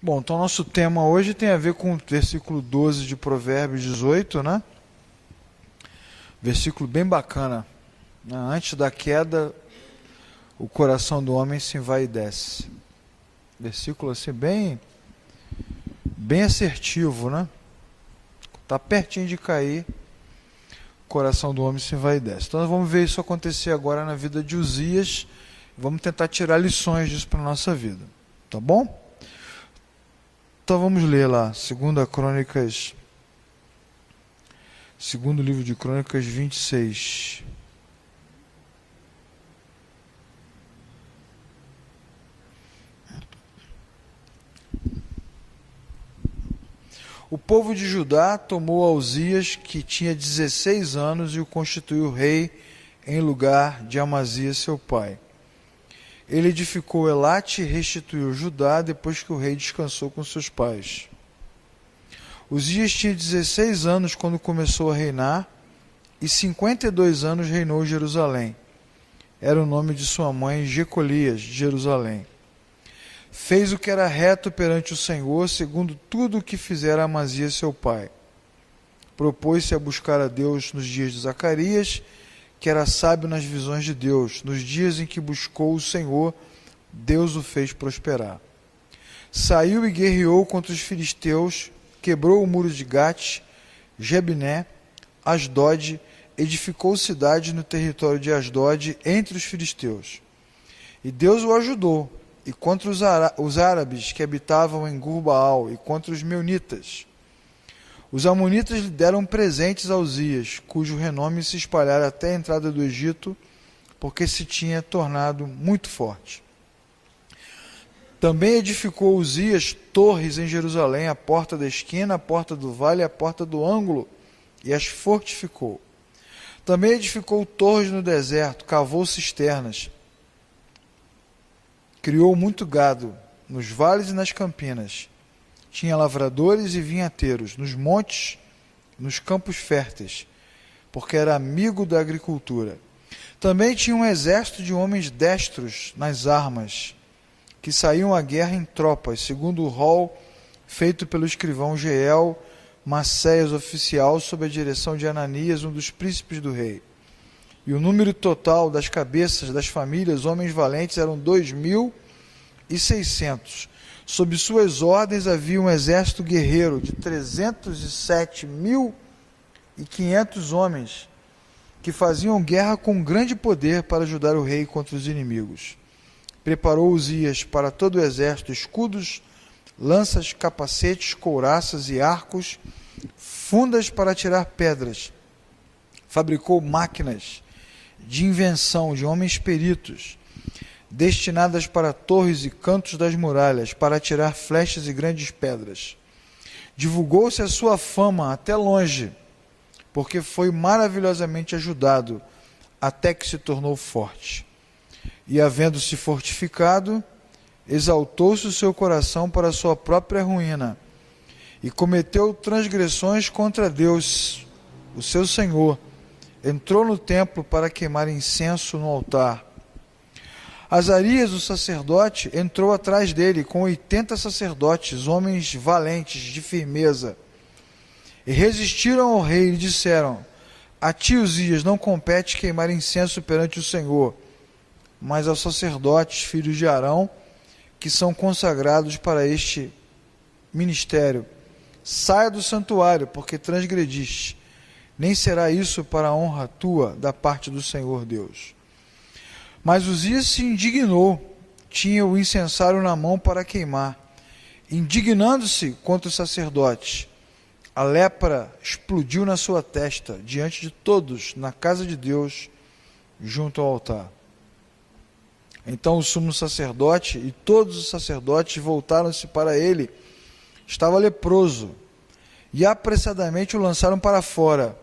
Bom, então nosso tema hoje tem a ver com o versículo 12 de Provérbios 18, né? Versículo bem bacana. Antes da queda, o coração do homem se envaidece. Versículo assim bem assertivo, né? Está pertinho de cair, o coração do homem se envaidece. Então nós vamos ver isso acontecer agora na vida de Uzias. Vamos tentar tirar lições disso para a nossa vida. Tá bom? Então vamos ler lá, segundo livro de Crônicas 26. O povo de Judá tomou a Uzias, que tinha 16 anos, e o constituiu rei em lugar de Amazias, seu pai. Ele edificou Elate e restituiu Judá depois que o rei descansou com seus pais. Uzias tinha 16 anos quando começou a reinar, e 52 anos reinou em Jerusalém. Era o nome de sua mãe, Jecolias, de Jerusalém. Fez o que era reto perante o Senhor, segundo tudo o que fizera Amazias, seu pai. Propôs-se a buscar a Deus nos dias de Zacarias, que era sábio nas visões de Deus. Nos dias em que buscou o Senhor, Deus o fez prosperar. Saiu e guerreou contra os filisteus, quebrou o muro de Gate, Jabné, Asdod, edificou cidades no território de Asdod, entre os filisteus. E Deus o ajudou, e contra os árabes que habitavam em Gur-Baal, e contra os meunitas. Os amonitas lhe deram presentes a Uzias, cujo renome se espalhara até a entrada do Egito, porque se tinha tornado muito forte. Também edificou Uzias torres em Jerusalém, a porta da esquina, a porta do vale e a porta do ângulo, e as fortificou. Também edificou torres no deserto, cavou cisternas, criou muito gado nos vales e nas campinas. Tinha lavradores e vinhateiros nos montes, nos campos férteis, porque era amigo da agricultura. Também tinha um exército de homens destros nas armas, que saíam à guerra em tropas, segundo o rol feito pelo escrivão Jeiel, Maceias, oficial, sob a direção de Ananias, um dos príncipes do rei. E o número total das cabeças das famílias, homens valentes, eram 2.600. Sob suas ordens havia um exército guerreiro de 307.500 homens, que faziam guerra com grande poder para ajudar o rei contra os inimigos. Preparou Uzias para todo o exército escudos, lanças, capacetes, couraças e arcos, fundas para tirar pedras. Fabricou máquinas de invenção de homens peritos, destinadas para torres e cantos das muralhas, para atirar flechas e grandes pedras. Divulgou-se a sua fama até longe, porque foi maravilhosamente ajudado, até que se tornou forte. E, havendo-se fortificado, exaltou-se o seu coração para a sua própria ruína, e cometeu transgressões contra Deus, o seu Senhor. Entrou no templo para queimar incenso no altar. Azarias, o sacerdote, entrou atrás dele com 80 sacerdotes, homens valentes, de firmeza. E resistiram ao rei e disseram: a ti, Uzias, não compete queimar incenso perante o Senhor, mas aos sacerdotes, filhos de Arão, que são consagrados para este ministério. Saia do santuário, porque transgrediste. Nem será isso para a honra tua da parte do Senhor Deus. Mas Uzias se indignou, tinha o incensário na mão para queimar. Indignando-se contra os sacerdotes, a lepra explodiu na sua testa, diante de todos, na casa de Deus, junto ao altar. Então o sumo sacerdote e todos os sacerdotes voltaram-se para ele. Estava leproso, e apressadamente o lançaram para fora.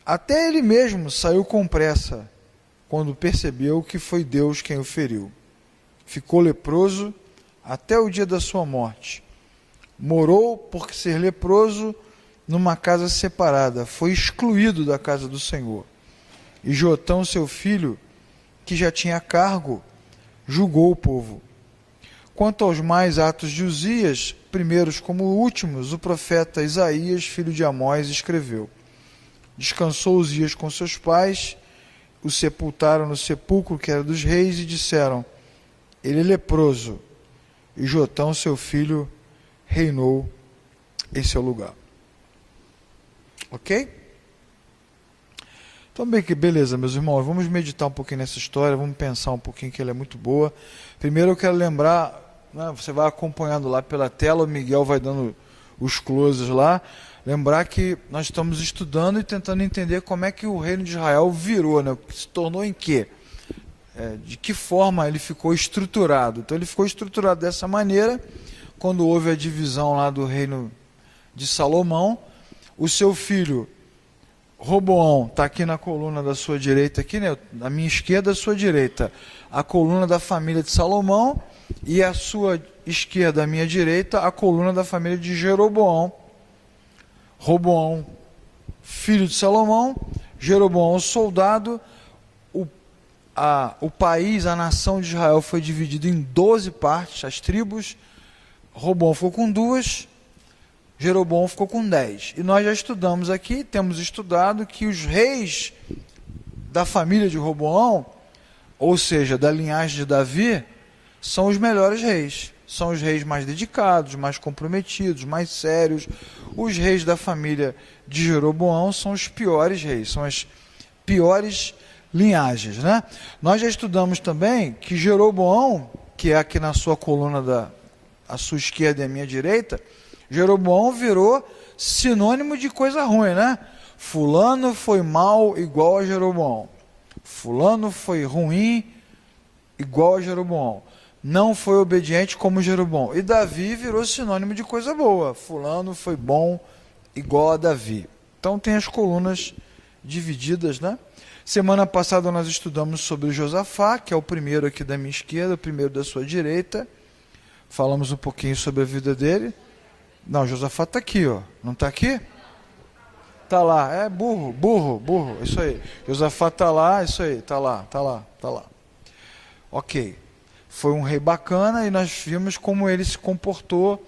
Até ele mesmo saiu com pressa, quando percebeu que foi Deus quem o feriu. Ficou leproso até o dia da sua morte. Morou, por ser leproso, numa casa separada. Foi excluído da casa do Senhor. E Jotão, seu filho, que já tinha cargo, julgou o povo. Quanto aos mais atos de Uzias, primeiros como últimos, o profeta Isaías, filho de Amós, escreveu: Descansou Uzias com seus pais, o sepultaram no sepulcro que era dos reis e disseram: ele é leproso, e Jotão, seu filho, reinou em seu lugar. Ok? Então, bem, beleza, meus irmãos, vamos meditar um pouquinho nessa história, vamos pensar um pouquinho que ela é muito boa. Primeiro eu quero lembrar, né, você vai acompanhando lá pela tela, o Miguel vai dando os closes lá, lembrar que nós estamos estudando e tentando entender como é que o reino de Israel virou, né, se tornou em quê? De que forma ele ficou estruturado. Então ele ficou estruturado dessa maneira, quando houve a divisão lá do reino de Salomão, o seu filho Roboão está aqui na coluna da sua direita, aqui, né, na minha esquerda, a sua direita, a coluna da família de Salomão, e a sua esquerda, a minha direita, a coluna da família de Jeroboão. Roboão, filho de Salomão, Jeroboão, soldado. O país, a nação de Israel foi dividido em 12 partes, as tribos. Roboão ficou com 2, Jeroboão ficou com 10. E nós já estudamos aqui, temos estudado que os reis da família de Roboão, ou seja, da linhagem de Davi, são os melhores reis. São os reis mais dedicados, mais comprometidos, mais sérios. Os reis da família de Jeroboão são os piores reis, são as piores linhagens, né? Nós já estudamos também que Jeroboão, que é aqui na sua coluna a sua esquerda e a minha direita, Jeroboão virou sinônimo de coisa ruim, né? Fulano foi mal igual a Jeroboão. Fulano foi ruim igual a Jeroboão. Não foi obediente como Jeroboão. E Davi virou sinônimo de coisa boa. Fulano foi bom igual a Davi. Então tem as colunas divididas, né? Semana passada nós estudamos sobre Josafá, que é o primeiro aqui da minha esquerda, o primeiro da sua direita. Falamos um pouquinho sobre a vida dele. Não, Josafá está aqui, ó. Não está aqui? Está lá. É burro. Isso aí. Josafá está lá, isso aí. Está lá. Ok. Foi um rei bacana e nós vimos como ele se comportou,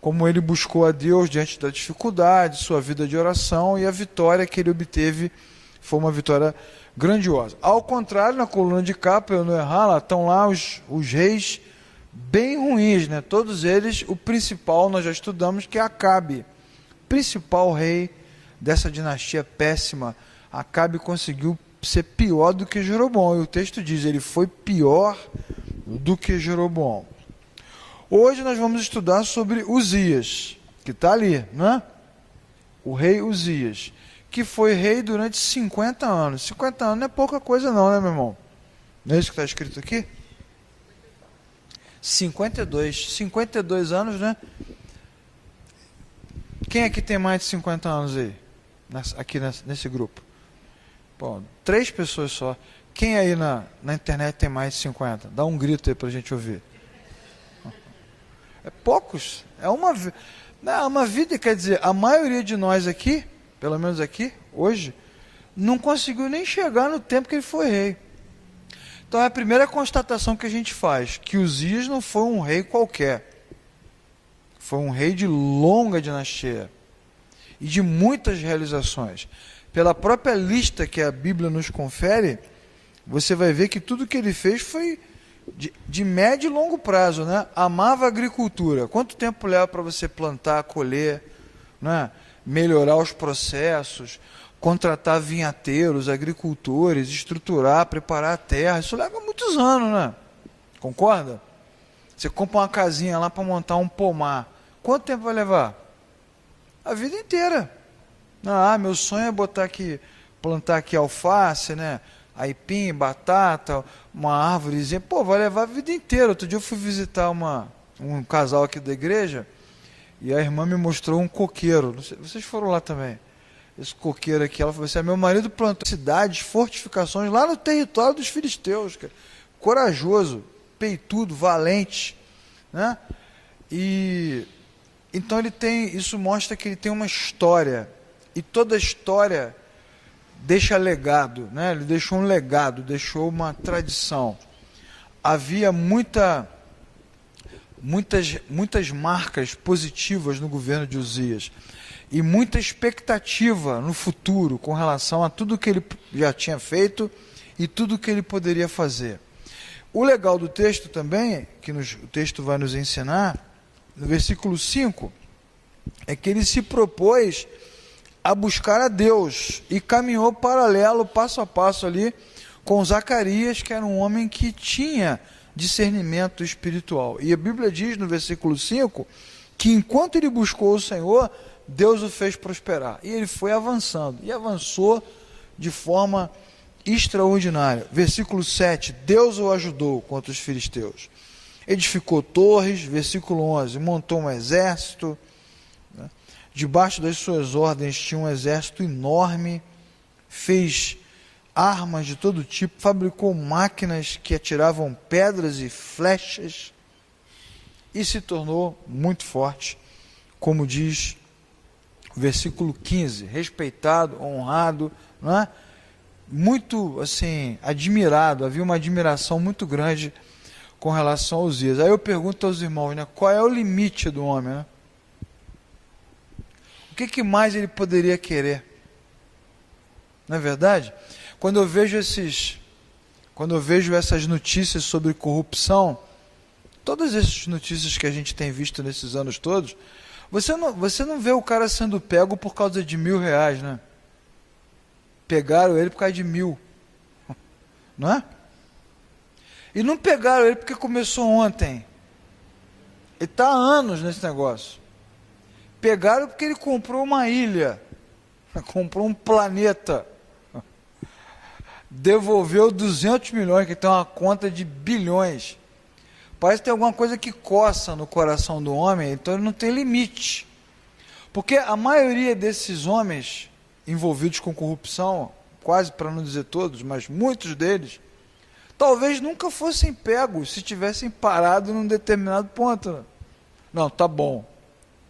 como ele buscou a Deus diante da dificuldade, sua vida de oração, e a vitória que ele obteve foi uma vitória grandiosa. Ao contrário, na coluna de cá, para eu não errar, lá estão lá os reis bem ruins, né? Todos eles, o principal nós já estudamos, que é Acabe, principal rei dessa dinastia péssima. Acabe conseguiu ser pior do que Jeroboão, e o texto diz, ele foi pior do que Jeroboão. Hoje nós vamos estudar sobre Uzias, que está ali, né? O rei Uzias, que foi rei durante 50 anos. 50 anos não é pouca coisa não, né, meu irmão? Não é isso que está escrito aqui? 52 anos, né? Quem aqui tem mais de 50 anos aí? Aqui nesse grupo? Bom, 3 pessoas só. Quem aí na internet tem mais de 50? Dá um grito aí para a gente ouvir. É poucos. É uma vida, quer dizer, a maioria de nós aqui, pelo menos aqui, hoje, não conseguiu nem chegar no tempo que ele foi rei. Então é a primeira constatação que a gente faz, que Uzias não foi um rei qualquer. Foi um rei de longa dinastia e de muitas realizações. Pela própria lista que a Bíblia nos confere, você vai ver que tudo que ele fez foi de médio e longo prazo, né? Amava a agricultura. Quanto tempo leva para você plantar, colher, né? Melhorar os processos, contratar vinhateiros, agricultores, estruturar, preparar a terra? Isso leva muitos anos, né? Concorda? Você compra uma casinha lá para montar um pomar. Quanto tempo vai levar? A vida inteira. Meu sonho é plantar aqui alface, né? Aipim, batata, uma árvorezinha. Pô, vai levar a vida inteira. Outro dia eu fui visitar um casal aqui da igreja e a irmã me mostrou um coqueiro. Não sei, vocês foram lá também. Esse coqueiro aqui, ela falou assim, meu marido plantou cidades, fortificações lá no território dos filisteus, cara. Corajoso, peitudo, valente, né? E então isso mostra que ele tem uma história, e toda história deixa legado, né? Ele deixou um legado, deixou uma tradição. Havia muita muitas marcas positivas no governo de Uzias e muita expectativa no futuro com relação a tudo que ele já tinha feito e tudo que ele poderia fazer. O legal do texto também, que o texto vai nos ensinar, no versículo 5, é que ele se propôs a buscar a Deus e caminhou paralelo, passo a passo ali, com Zacarias, que era um homem que tinha discernimento espiritual. E a Bíblia diz no versículo 5, que enquanto ele buscou o Senhor, Deus o fez prosperar. E ele foi avançando, e avançou de forma extraordinária. Versículo 7, Deus o ajudou contra os filisteus. Edificou torres, versículo 11, montou um exército, né? Debaixo das suas ordens tinha um exército enorme, fez armas de todo tipo, fabricou máquinas que atiravam pedras e flechas, e se tornou muito forte, como diz o versículo 15, respeitado, honrado, não é? Muito assim, admirado, havia uma admiração muito grande com relação aos Uzias. Aí eu pergunto aos irmãos, né, qual é o limite do homem, né? O que mais ele poderia querer? Não é verdade? Quando eu vejo essas notícias sobre corrupção, todas essas notícias que a gente tem visto nesses anos todos, você não vê o cara sendo pego por causa de R$1.000, né? Pegaram ele por causa de 1.000, não é? E não pegaram ele porque começou ontem. Ele está há anos nesse negócio. Pegaram porque ele comprou uma ilha, comprou um planeta, devolveu 200 milhões, que tem uma conta de bilhões. Parece que tem alguma coisa que coça no coração do homem, então ele não tem limite. Porque a maioria desses homens envolvidos com corrupção, quase para não dizer todos, mas muitos deles, talvez nunca fossem pegos se tivessem parado num determinado ponto. Não, tá bom,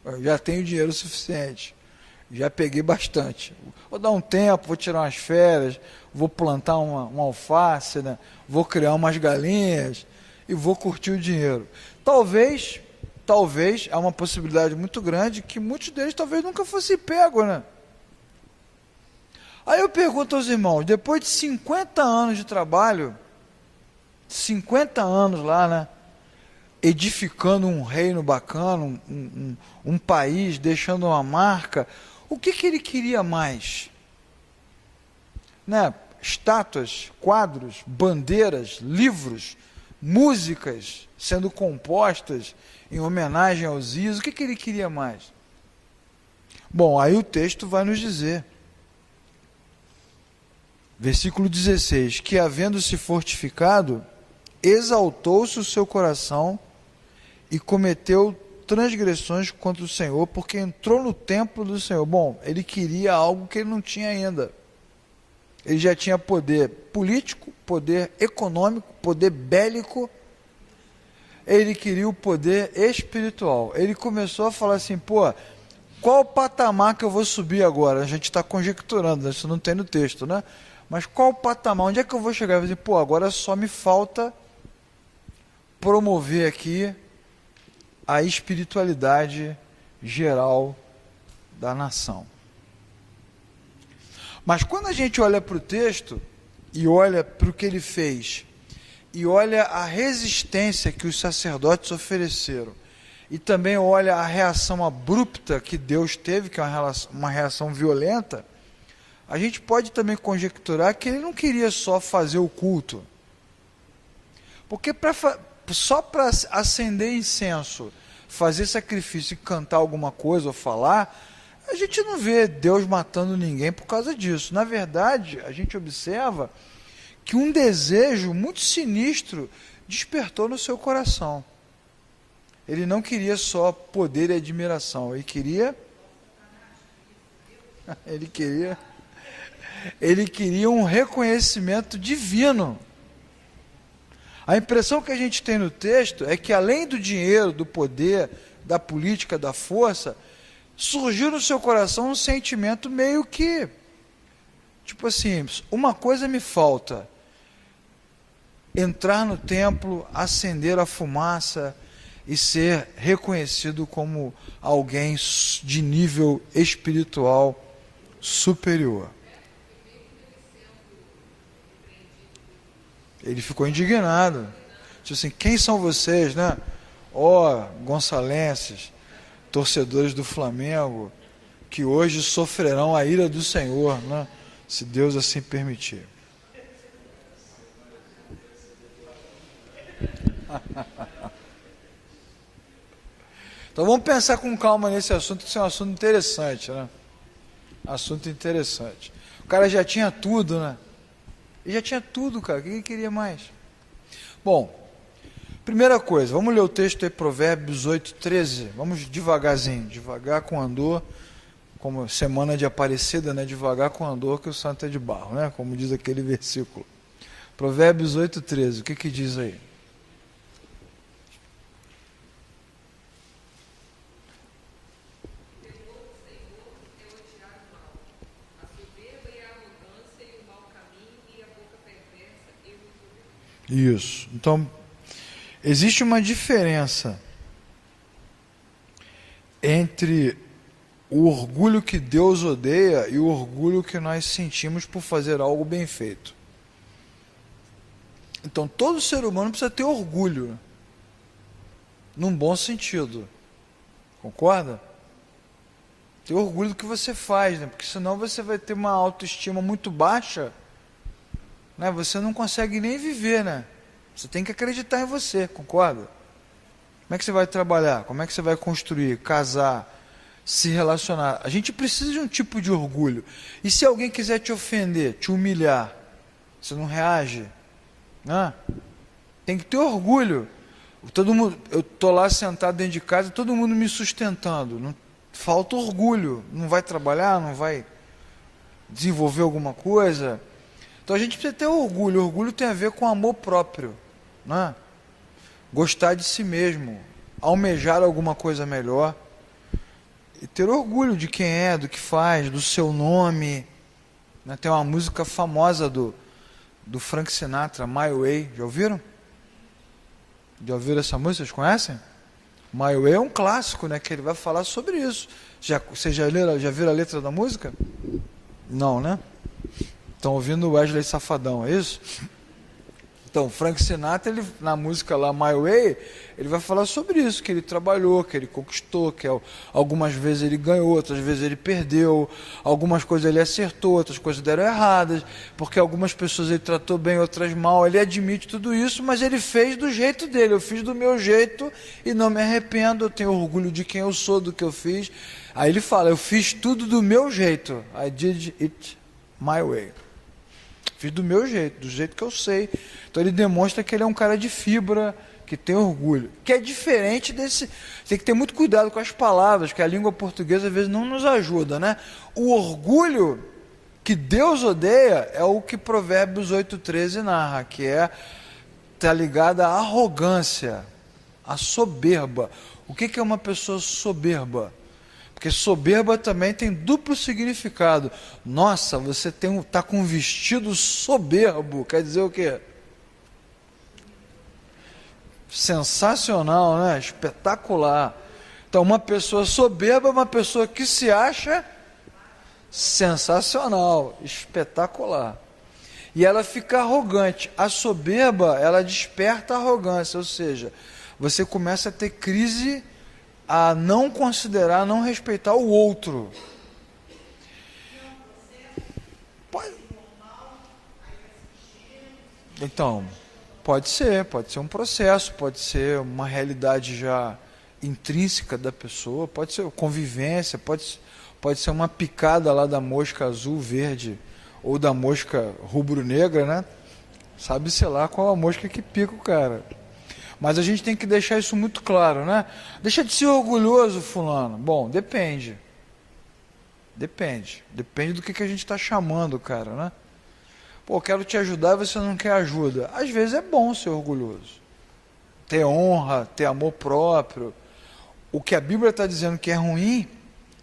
eu já tenho dinheiro suficiente, já peguei bastante, vou dar um tempo, vou tirar umas férias, vou plantar uma alface, né? Vou criar umas galinhas e vou curtir o dinheiro. Talvez, há uma possibilidade muito grande que muitos deles talvez nunca fossem pegos, né? Aí eu pergunto aos irmãos, depois de 50 anos de trabalho, 50 anos lá, né, edificando um reino bacana, um país, deixando uma marca, o que ele queria mais? Né? Estátuas, quadros, bandeiras, livros, músicas sendo compostas em homenagem aos Uzias, o que ele queria mais? Bom, aí o texto vai nos dizer, versículo 16, que havendo-se fortificado, exaltou-se o seu coração e cometeu transgressões contra o Senhor, porque entrou no templo do Senhor. Bom, ele queria algo que ele não tinha ainda. Ele já tinha poder político, poder econômico, poder bélico. Ele queria o poder espiritual. Ele começou a falar assim, pô, qual o patamar que eu vou subir agora? A gente está conjecturando, né? Isso não tem no texto, né? Mas qual o patamar? Onde é que eu vou chegar? Eu vou dizer, pô, agora só me falta promover aqui a espiritualidade geral da nação. Mas quando a gente olha para o texto e olha para o que ele fez e olha a resistência que os sacerdotes ofereceram e também olha a reação abrupta que Deus teve, que é uma reação violenta, a gente pode também conjecturar que ele não queria só fazer o culto. Porque só para acender incenso, fazer sacrifício e cantar alguma coisa ou falar, a gente não vê Deus matando ninguém por causa disso. Na verdade, a gente observa que um desejo muito sinistro despertou no seu coração. Ele não queria só poder e admiração, ele queria um reconhecimento divino. A impressão que a gente tem no texto é que além do dinheiro, do poder, da política, da força, surgiu no seu coração um sentimento meio que, tipo assim, uma coisa me falta, entrar no templo, acender a fumaça, e ser reconhecido como alguém de nível espiritual superior. Ele ficou indignado. Tipo assim, quem são vocês, né? Ó, gonçalenses, torcedores do Flamengo, que hoje sofrerão a ira do Senhor, né? Se Deus assim permitir. Então vamos pensar com calma nesse assunto, que isso é um assunto interessante, né? Assunto interessante. O cara já tinha tudo, né? Ele já tinha tudo, cara. O que ele queria mais? Bom, primeira coisa, vamos ler o texto aí, Provérbios 8:13. Vamos devagarzinho, devagar com andor, como semana de Aparecida, né? Devagar com andor, que o santo é de barro, né? Como diz aquele versículo. Provérbios 8:13. O que diz aí? Isso. Então, existe uma diferença entre o orgulho que Deus odeia e o orgulho que nós sentimos por fazer algo bem feito. Então, todo ser humano precisa ter orgulho, num bom sentido. Concorda? Ter orgulho do que você faz, né? Porque senão você vai ter uma autoestima muito baixa, né? Você não consegue nem viver, né? Você tem que acreditar em você, concorda? Como é que você vai trabalhar? Como é que você vai construir, casar, se relacionar? A gente precisa de um tipo de orgulho. E se alguém quiser te ofender, te humilhar, você não reage? Né? Tem que ter orgulho. Todo mundo, eu estou lá sentado dentro de casa, todo mundo me sustentando. Não, falta orgulho. Não vai trabalhar, não vai desenvolver alguma coisa. Então a gente precisa ter orgulho. Orgulho tem a ver com amor próprio, né? Gostar de si mesmo, almejar alguma coisa melhor e ter orgulho de quem é, do que faz, do seu nome, né? Tem uma música famosa do Frank Sinatra, My Way. Já ouviram? Já ouviram essa música? Vocês conhecem? My Way é um clássico, né? Que ele vai falar sobre isso. Vocês já viram a letra da música? Não, né? Estão ouvindo o Wesley Safadão, é isso? Então, Frank Sinatra, ele, na música lá, My Way, ele vai falar sobre isso, que ele trabalhou, que ele conquistou, que algumas vezes ele ganhou, outras vezes ele perdeu, algumas coisas ele acertou, outras coisas deram erradas, porque algumas pessoas ele tratou bem, outras mal, ele admite tudo isso, mas ele fez do jeito dele, eu fiz do meu jeito e não me arrependo, eu tenho orgulho de quem eu sou, do que eu fiz. Aí ele fala, eu fiz tudo do meu jeito, I did it my way. Fiz do meu jeito, do jeito que eu sei. Então ele demonstra que ele é um cara de fibra, que tem orgulho. Que é diferente desse... Tem que ter muito cuidado com as palavras, que a língua portuguesa às vezes não nos ajuda, né? O orgulho que Deus odeia é o que Provérbios 8:13 narra, que está ligado à arrogância, à soberba. O que é uma pessoa soberba? Porque soberba também tem duplo significado. Nossa, você está com um vestido soberbo. Quer dizer o quê? Sensacional, né? Espetacular. Então, uma pessoa soberba é uma pessoa que se acha sensacional, espetacular. E ela fica arrogante. A soberba, ela desperta a arrogância, ou seja, você começa a ter crise a não considerar, não respeitar o outro. Então, pode ser um processo, pode ser uma realidade já intrínseca da pessoa, pode ser convivência, pode ser uma picada lá da mosca azul, verde, ou da mosca rubro-negra, né? Sabe-se lá qual a mosca que pica o cara. Mas a gente tem que deixar isso muito claro, né? Deixa de ser orgulhoso, fulano. Bom, depende. Depende do que a gente está chamando, cara, né? Pô, quero te ajudar e você não quer ajuda. Às vezes é bom ser orgulhoso. Ter honra, ter amor próprio. O que a Bíblia está dizendo que é ruim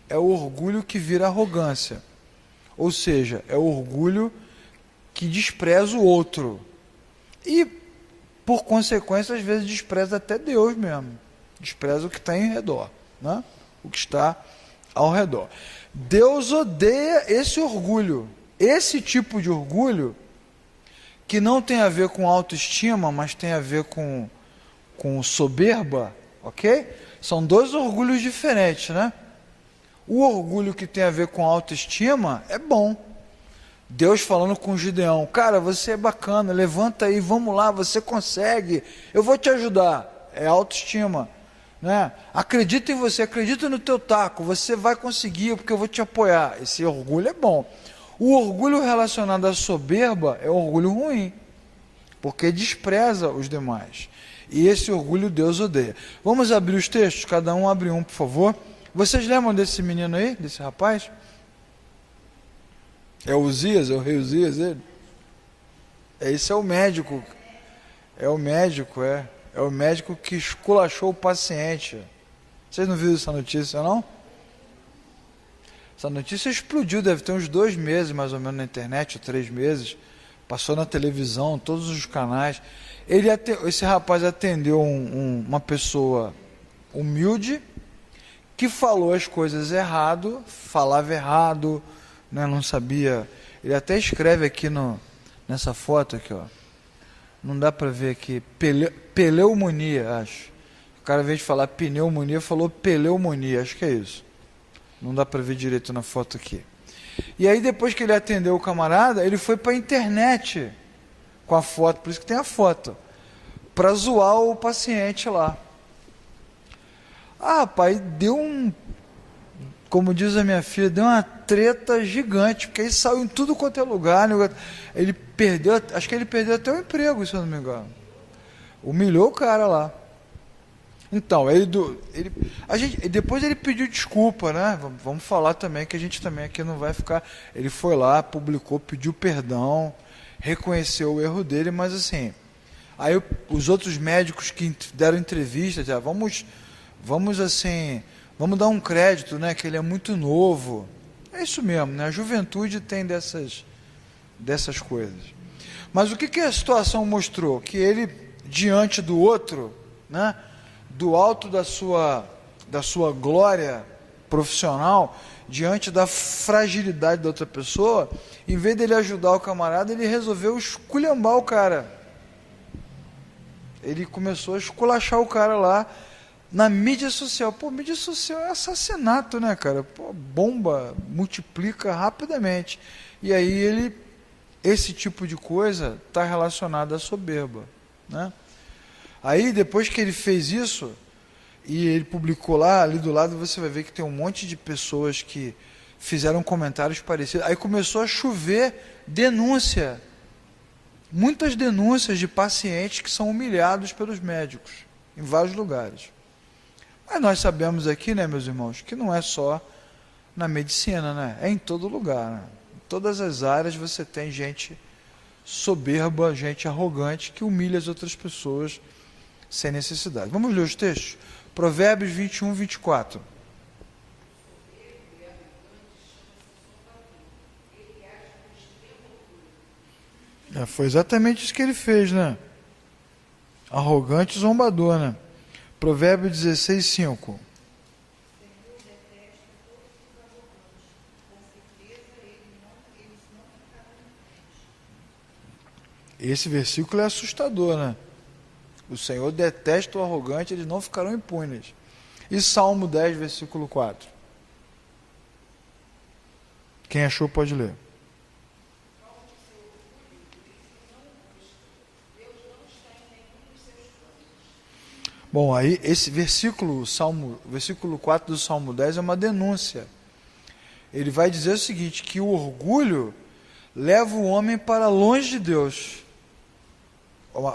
é o orgulho que vira arrogância. Ou seja, é o orgulho que despreza o outro. E por consequência, às vezes despreza até Deus mesmo. despreza o que está em redor, né? O que está ao redor. Deus odeia esse orgulho, esse tipo de orgulho que não tem a ver com autoestima, mas tem a ver com soberba, ok? São dois orgulhos diferentes, né? O orgulho que tem a ver com autoestima é bom. Deus falando com Gideão, cara, você é bacana, levanta aí, vamos lá, você consegue, eu vou te ajudar. É autoestima, né? Acredita em você, acredita no teu taco, você vai conseguir, porque eu vou te apoiar. Esse orgulho é bom. O orgulho relacionado à soberba é orgulho ruim, porque despreza os demais. E esse orgulho Deus odeia. Vamos abrir os textos, cada um abre um, por favor. Vocês lembram desse menino aí, desse rapaz? É o Uzias, é o rei Uzias, ele? Esse é o médico. É o médico, é. É o médico que esculachou o paciente. Vocês não viram essa notícia, não? Essa notícia explodiu, deve ter uns 2 meses, mais ou menos, na internet, ou 3 meses. Passou na televisão, todos os canais. Esse rapaz atendeu uma pessoa humilde, que falou as coisas errado, falava errado, né, não sabia. Ele até escreve aqui nessa foto aqui, ó. Não dá para ver aqui. Peleumonia, acho. O cara, ao invés de falar pneumonia, falou peleumonia, acho que é isso. Não dá para ver direito na foto aqui. E aí, depois que ele atendeu o camarada, ele foi para a internet com a foto, por isso que tem a foto, para zoar o paciente lá. Ah, rapaz, como diz a minha filha, deu uma treta gigante, porque aí saiu em tudo quanto é lugar, né? Ele perdeu, acho que ele perdeu até o emprego, se eu não me engano. Humilhou o cara lá. Então, depois ele pediu desculpa, né? Vamos falar também que a gente também aqui não vai ficar. Ele foi lá, publicou, pediu perdão, reconheceu o erro dele, mas assim, aí os outros médicos que deram entrevista, já vamos dar um crédito, né? Que ele é muito novo. É isso mesmo, né? A juventude tem dessas coisas. Mas o que a situação mostrou? Que ele, diante do outro, né? Do alto da sua glória profissional, diante da fragilidade da outra pessoa, em vez dele ajudar o camarada, ele resolveu esculhambar o cara. Ele começou a esculachar o cara lá na mídia social. Pô, mídia social é assassinato, né, cara? Pô, bomba, multiplica rapidamente. E aí esse tipo de coisa está relacionado à soberba, né? Aí, depois que ele fez isso, e ele publicou lá, ali do lado, você vai ver que tem um monte de pessoas que fizeram comentários parecidos. Aí começou a chover denúncia. Muitas denúncias de pacientes que são humilhados pelos médicos, em vários lugares. Mas nós sabemos aqui, né, meus irmãos, que não é só na medicina, né? É em todo lugar, né? Em todas as áreas você tem gente soberba, gente arrogante, que humilha as outras pessoas sem necessidade. Vamos ler os textos? Provérbios 21, 24. Foi exatamente isso que ele fez, né? Arrogante e zombador, né? Provérbios 16, 5. Esse versículo é assustador, né? O Senhor detesta o arrogante, eles não ficarão impunes. E Salmo 10, versículo 4. Quem achou pode ler. Bom, aí esse versículo 4 do Salmo 10 é uma denúncia. Ele vai dizer o seguinte, que o orgulho leva o homem para longe de Deus.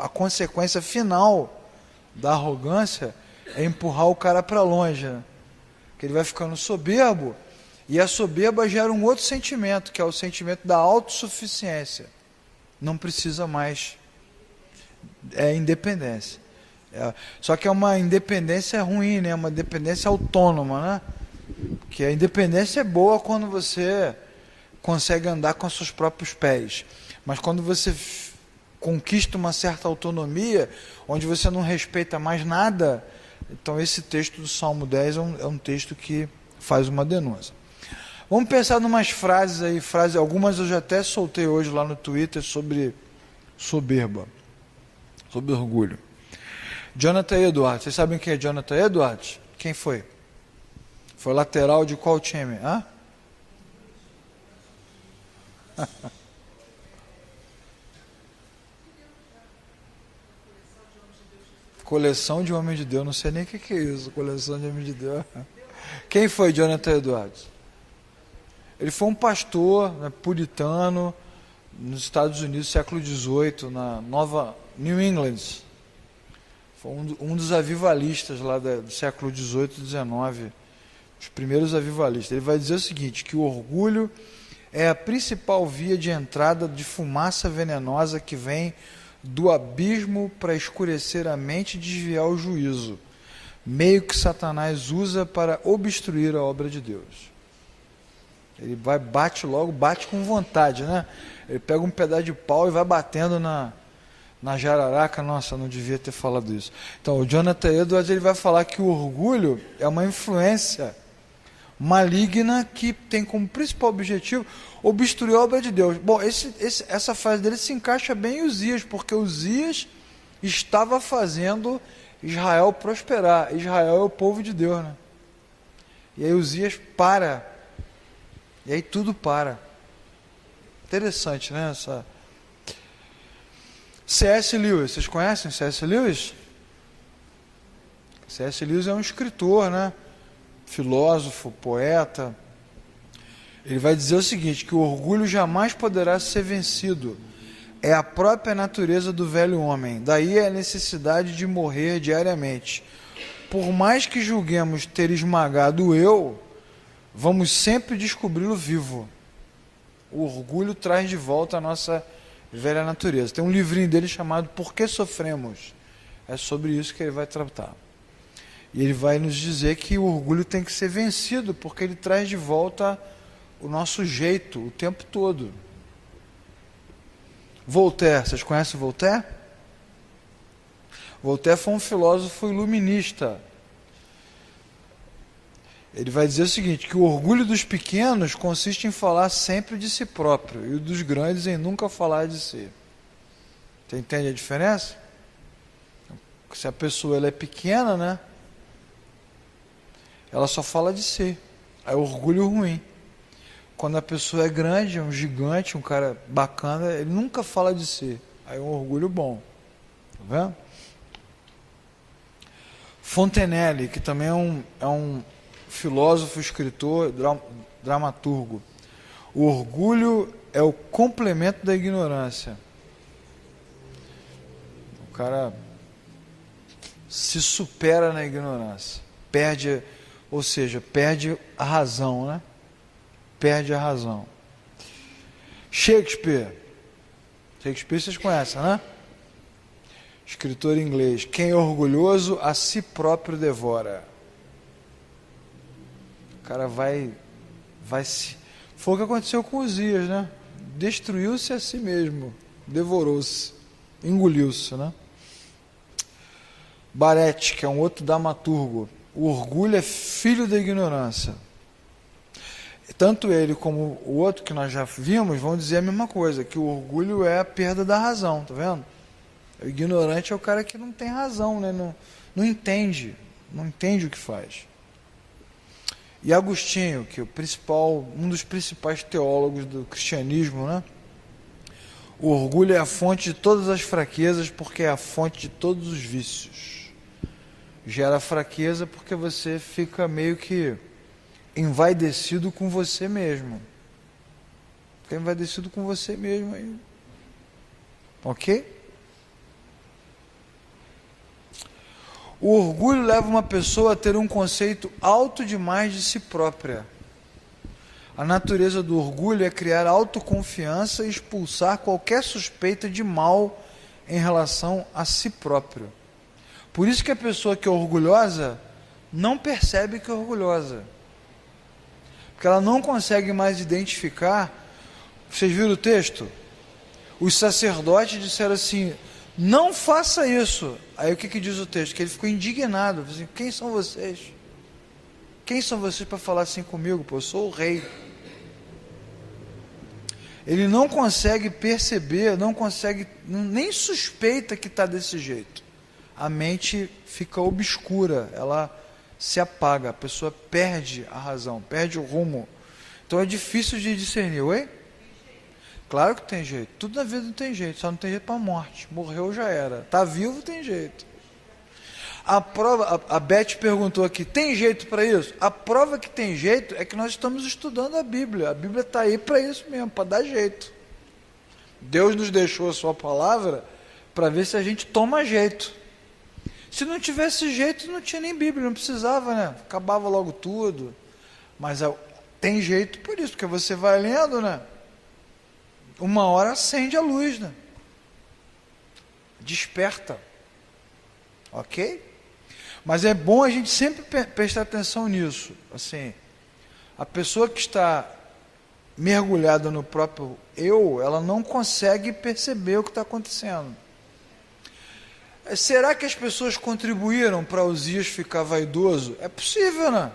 A consequência final da arrogância é empurrar o cara para longe, né? Que ele vai ficando soberbo, e a soberba gera um outro sentimento, que é o sentimento da autossuficiência. Não precisa mais. É independência. Só que é uma independência ruim, né? Uma independência autônoma, né? Que a independência é boa quando você consegue andar com os seus próprios pés. Mas quando você conquista uma certa autonomia, onde você não respeita mais nada, Então esse texto do Salmo 10 é um texto que faz uma denúncia. Vamos pensar em umas frases aí, algumas eu já até soltei hoje lá no Twitter sobre soberba, sobre orgulho. Jonathan Edwards, vocês sabem quem é Jonathan Edwards? Quem foi? Foi lateral de qual time? Hã? Coleção de Homens de Deus, não sei nem o que é isso, coleção de Homens de Deus. Quem foi Jonathan Edwards? Ele foi um pastor, né, puritano nos Estados Unidos, século XVIII, na Nova New England. Foi um dos avivalistas lá do século XVIII e XIX, os primeiros avivalistas. Ele vai dizer o seguinte, que o orgulho é a principal via de entrada de fumaça venenosa que vem do abismo para escurecer a mente e desviar o juízo, meio que Satanás usa para obstruir a obra de Deus. Ele bate com vontade, né? Ele pega um pedaço de pau e vai batendo na jararaca. Nossa, não devia ter falado isso. Então, o Jonathan Edwards, ele vai falar que o orgulho é uma influência maligna que tem como principal objetivo obstruir a obra de Deus. Bom, essa frase dele se encaixa bem em Uzias, porque Uzias estava fazendo Israel prosperar. Israel é o povo de Deus, né? E aí Uzias para. E aí tudo para. Interessante, né? C.S. Lewis, vocês conhecem C.S. Lewis? C.S. Lewis é um escritor, né? Filósofo, poeta. Ele vai dizer o seguinte, que o orgulho jamais poderá ser vencido. É a própria natureza do velho homem. Daí a necessidade de morrer diariamente. Por mais que julguemos ter esmagado o eu, vamos sempre descobri-lo vivo. O orgulho traz de volta a nossa velha natureza. Tem um livrinho dele chamado Por que Sofremos? É sobre isso que ele vai tratar. E ele vai nos dizer que o orgulho tem que ser vencido, porque ele traz de volta o nosso jeito o tempo todo. Voltaire, vocês conhecem Voltaire? Voltaire foi um filósofo iluminista. Ele vai dizer o seguinte, que o orgulho dos pequenos consiste em falar sempre de si próprio, e o dos grandes em nunca falar de si. Você entende a diferença? Se a pessoa ela é pequena, né? Ela só fala de si. É orgulho ruim. Quando a pessoa é grande, é um gigante, um cara bacana, ele nunca fala de si. Aí é um orgulho bom. Tá vendo? Fontenelle, que também é um filósofo, escritor, dramaturgo. O orgulho é o complemento da ignorância. O cara se supera na ignorância. Perde a razão, né? Perde a razão. Shakespeare vocês conhecem, né? Escritor inglês. Quem é orgulhoso a si próprio devora. O cara vai se... Foi o que aconteceu com Uzias, né? Destruiu-se a si mesmo, devorou-se, engoliu-se, né? Barete, que é um outro dramaturgo. O orgulho é filho da ignorância. Tanto ele como o outro que nós já vimos vão dizer a mesma coisa, que o orgulho é a perda da razão, tá vendo? O ignorante é o cara que não tem razão, né? Não entende o que faz. E Agostinho, que é um dos principais teólogos do cristianismo, né? O orgulho é a fonte de todas as fraquezas, porque é a fonte de todos os vícios. Gera fraqueza porque você fica meio que envaidecido com você mesmo. Fica envaidecido com você mesmo aí. Ok? O orgulho leva uma pessoa a ter um conceito alto demais de si própria. A natureza do orgulho é criar autoconfiança e expulsar qualquer suspeita de mal em relação a si próprio. Por isso que a pessoa que é orgulhosa não percebe que é orgulhosa. Porque ela não consegue mais identificar. Vocês viram o texto? Os sacerdotes disseram assim, Não faça isso. Aí o que diz o texto? Que ele ficou indignado. Assim, quem são vocês? Quem são vocês para falar assim comigo? Pô, eu sou o rei. Ele não consegue perceber, não consegue, nem suspeita que está desse jeito. A mente fica obscura, ela se apaga, a pessoa perde a razão, perde o rumo. Então é difícil de discernir. Oi? Claro que tem jeito. Tudo na vida não tem jeito, só não tem jeito para a morte. Morreu, já era. Está vivo, tem jeito. A prova, a Beth perguntou aqui, tem jeito para isso? A prova que tem jeito é que nós estamos estudando a Bíblia. A Bíblia está aí para isso mesmo, para dar jeito. Deus nos deixou a sua palavra para ver se a gente toma jeito. Se não tivesse jeito, não tinha nem Bíblia, não precisava, né? Acabava logo tudo. Mas tem jeito por isso, porque você vai lendo, né? Uma hora acende a luz, né? Desperta. Ok? Mas é bom a gente sempre prestar atenção nisso. Assim, a pessoa que está mergulhada no próprio eu, ela não consegue perceber o que está acontecendo. Será que as pessoas contribuíram para Uzias ficar vaidoso? É possível, né?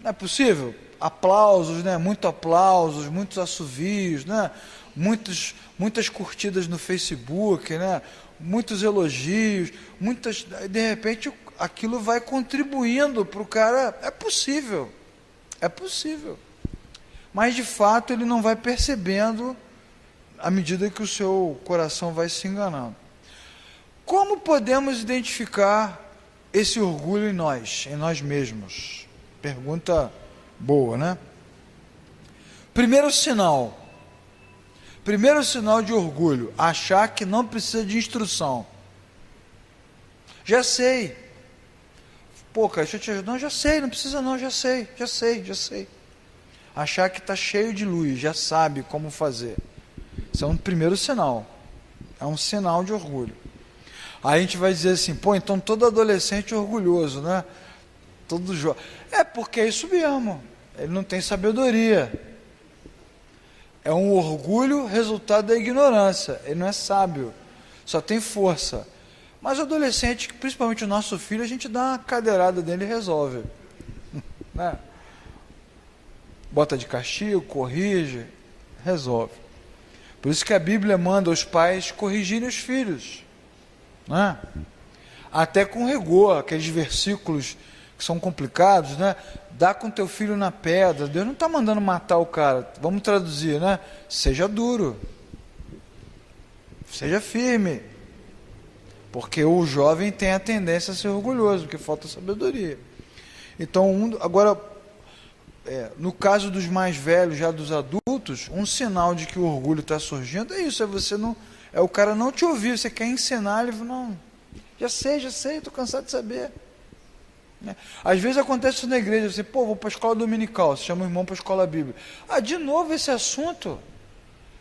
Não é possível? Aplausos, né? Muitos aplausos, muitos assovios, né? Muitas curtidas no Facebook, né? Muitos elogios, de repente aquilo vai contribuindo para o cara. É possível, mas de fato ele não vai percebendo à medida que o seu coração vai se enganando. Como podemos identificar esse orgulho em nós mesmos? Pergunta boa, né? Primeiro sinal de orgulho, achar que não precisa de instrução. Já sei. Pô, cara, deixa eu te ajudar. Não, já sei, não precisa não, já sei. Achar que está cheio de luz, já sabe como fazer. Isso é um primeiro sinal. É um sinal de orgulho. Aí a gente vai dizer assim, pô, então todo adolescente é orgulhoso, né? Todo jovem. É porque é isso mesmo. Ele não tem sabedoria. É um orgulho resultado da ignorância. Ele não é sábio, só tem força. Mas o adolescente, principalmente o nosso filho, a gente dá uma cadeirada dele e resolve. Né? Bota de castigo, corrige, resolve. Por isso que a Bíblia manda os pais corrigirem os filhos. Né? Até com rigor, aqueles versículos que são complicados, né? Dá com teu filho na pedra. Deus não está mandando matar o cara. Vamos traduzir, né? Seja duro. Seja firme. Porque o jovem tem a tendência a ser orgulhoso, porque falta sabedoria. Então, agora, no caso dos mais velhos, já dos adultos, um sinal de que o orgulho está surgindo é isso, é o cara não te ouvir, você quer ensinar, ele fala, não, já sei, estou cansado de saber. Às vezes acontece isso na igreja, você, vou para a escola dominical, você chama o irmão para a escola bíblica. De novo esse assunto?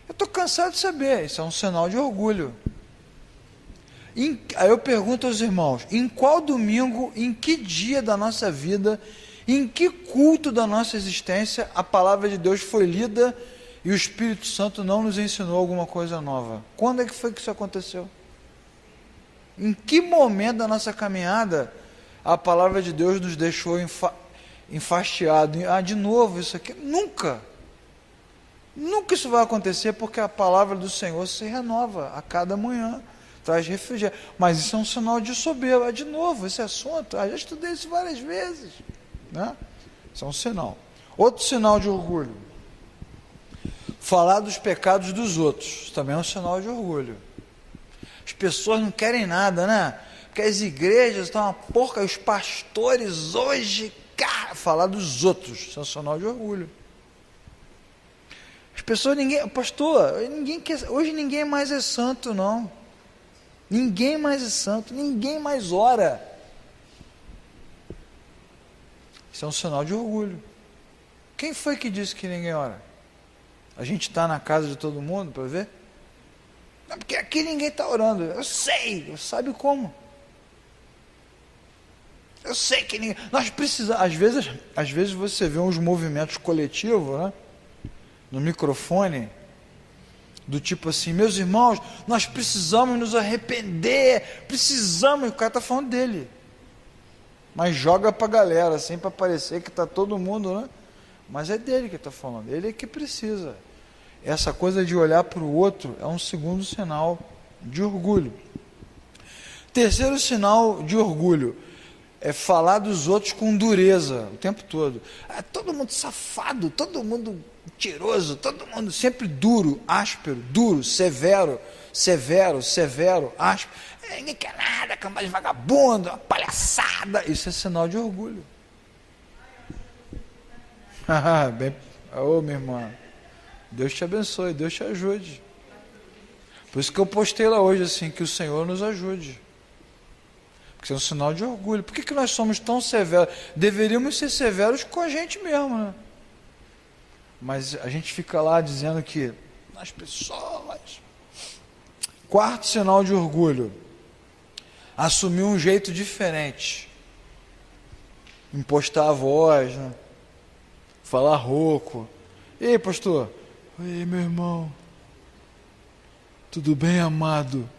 Eu estou cansado de saber, isso é um sinal de orgulho. Aí eu pergunto aos irmãos, em qual domingo, em que dia da nossa vida, em que culto da nossa existência a palavra de Deus foi lida e o Espírito Santo não nos ensinou alguma coisa nova? Quando é que foi que isso aconteceu? Em que momento da nossa caminhada a palavra de Deus nos deixou enfastiado? De novo isso aqui? Nunca isso vai acontecer, porque a palavra do Senhor se renova a cada manhã, traz refrigério. Mas isso é um sinal de soberba. De novo esse assunto, já estudei isso várias vezes, né? Isso é um sinal. Outro sinal de orgulho, falar dos pecados dos outros, também é um sinal de orgulho. As pessoas não querem nada, né? Porque as igrejas estão uma porca, os pastores hoje, cara, falar dos outros, isso é um sinal de orgulho. As pessoas, hoje ninguém mais é santo, não. Ninguém mais é santo, ninguém mais ora. Isso é um sinal de orgulho. Quem foi que disse que ninguém ora? A gente está na casa de todo mundo para ver? Não, porque aqui ninguém está orando. Eu sei, sabe como? Eu sei que ninguém... Nós precisamos... Às vezes você vê uns movimentos coletivos, né? No microfone, Do tipo assim, meus irmãos, nós precisamos nos arrepender, precisamos, o cara está falando dele. Mas joga para a galera, assim, para parecer que está todo mundo, né? Mas é dele que está falando, ele é que precisa. Essa coisa de olhar para o outro é um segundo sinal de orgulho. Terceiro sinal de orgulho é falar dos outros com dureza o tempo todo. Todo mundo safado, todo mundo mentiroso, todo mundo sempre duro, áspero, duro, severo, áspero. Ninguém quer nada, cambada de vagabundo, uma palhaçada. Isso é sinal de orgulho. Ô, minha irmã, Deus te abençoe, Deus te ajude. Por isso que eu postei lá hoje assim, que o Senhor nos ajude. Porque isso é um sinal de orgulho. Por que nós somos tão severos? Deveríamos ser severos com a gente mesmo, né? Mas a gente fica lá dizendo que nas pessoas. Quarto sinal de orgulho: assumir um jeito diferente. Impostar a voz, né? Falar rouco. Ei, pastor. Oi, meu irmão. Tudo bem, amado?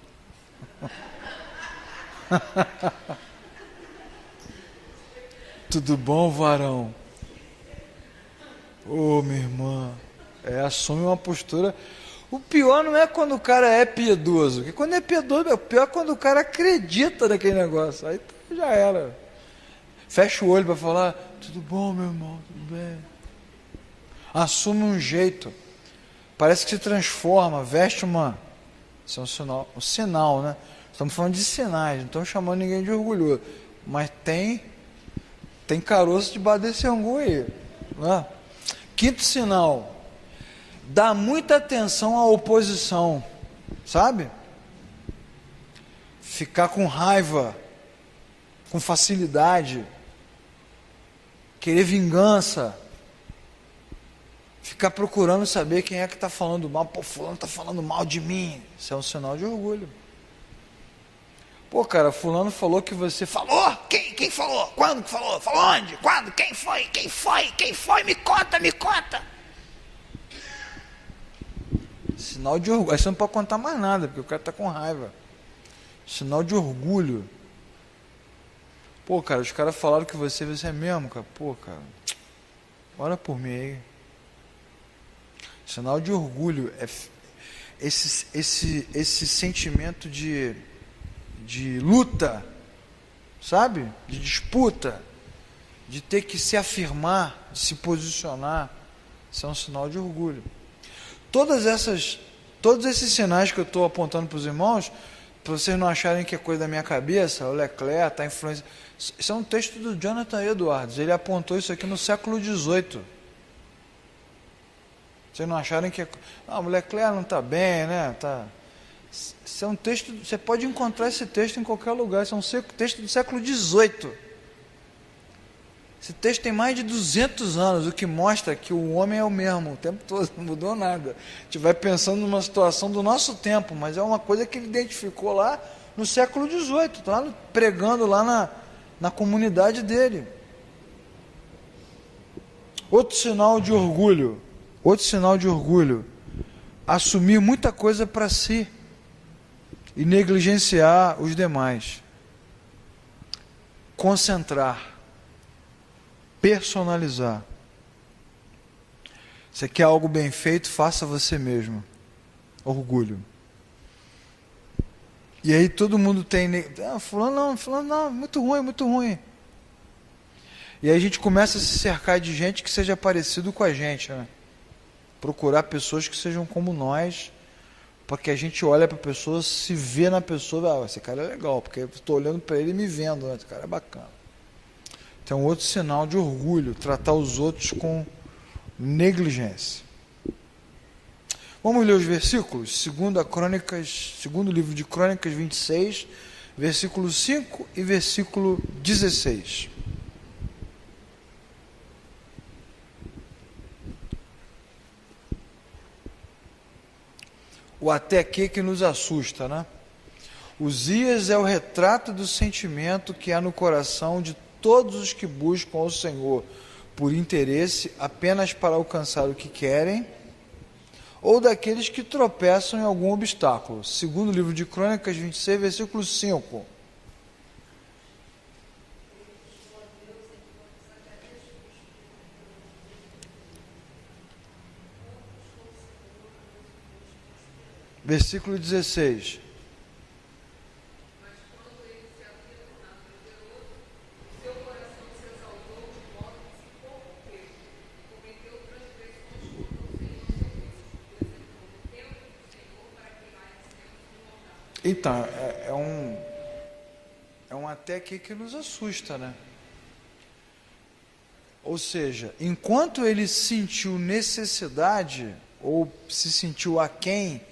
Tudo bom, varão? Ô, minha irmã. Assume uma postura. O pior não é quando o cara é piedoso. Porque quando é piedoso, o pior é quando o cara acredita naquele negócio. Aí já era. Fecha o olho para falar, tudo bom, meu irmão, tudo bem. Assume um jeito. Parece que se transforma, veste uma... Isso é um sinal, né? Estamos falando de sinais, não estamos chamando ninguém de orgulhoso. Mas tem caroço debaixo desse angu aí. Né? Quinto sinal: dá muita atenção à oposição. Sabe? Ficar com raiva, com facilidade, querer vingança, ficar procurando saber quem é que está falando mal. Pô, fulano está falando mal de mim. Isso é um sinal de orgulho. Pô, cara, fulano falou que você falou. Quem falou? Quando que falou? Falou onde? Quando? Quem foi? Me conta. Sinal de orgulho. Aí você não pode contar mais nada, porque o cara está com raiva. Sinal de orgulho. Pô, cara, os caras falaram que você é mesmo, cara. Pô, cara, ora por mim aí. Sinal de orgulho é esse sentimento de luta, sabe? De disputa, de ter que se afirmar, de se posicionar. Isso é um sinal de orgulho. Todos esses sinais que eu estou apontando para os irmãos, para vocês não acharem que é coisa da minha cabeça, o Leclerc está influenciando. Isso é um texto do Jonathan Edwards. Ele apontou isso aqui no século XVIII. Vocês não acharem que o Leclerc não está bem, né? Isso é um texto, você pode encontrar esse texto em qualquer lugar. Isso é um texto do século XVIII. Esse texto tem mais de 200 anos, o que mostra que o homem é o mesmo o tempo todo, não mudou nada. A gente vai pensando numa situação do nosso tempo, mas é uma coisa que ele identificou lá no século XVIII, tá pregando lá na comunidade dele. Outro sinal de orgulho, assumir muita coisa para si e negligenciar os demais. Concentrar, personalizar. Você quer algo bem feito, faça você mesmo. Orgulho. E aí todo mundo tem... fulano não, muito ruim. E aí a gente começa a se cercar de gente que seja parecido com a gente, né? Procurar pessoas que sejam como nós, porque a gente olha para a pessoa, se vê na pessoa, esse cara é legal, porque eu estou olhando para ele e me vendo, né? Esse cara é bacana. Então, outro sinal de orgulho, tratar os outros com negligência. Vamos ler os versículos? Segundo livro de Crônicas 26, versículo 5 e versículo 16. O até que nos assusta, né? Uzias é o retrato do sentimento que há no coração de todos os que buscam ao Senhor por interesse apenas para alcançar o que querem, ou daqueles que tropeçam em algum obstáculo. Segundo o livro de Crônicas 26, versículo 5. Versículo 16. Então, é um até que nos assusta, né? Ou seja, enquanto ele sentiu necessidade, ou se sentiu aquém,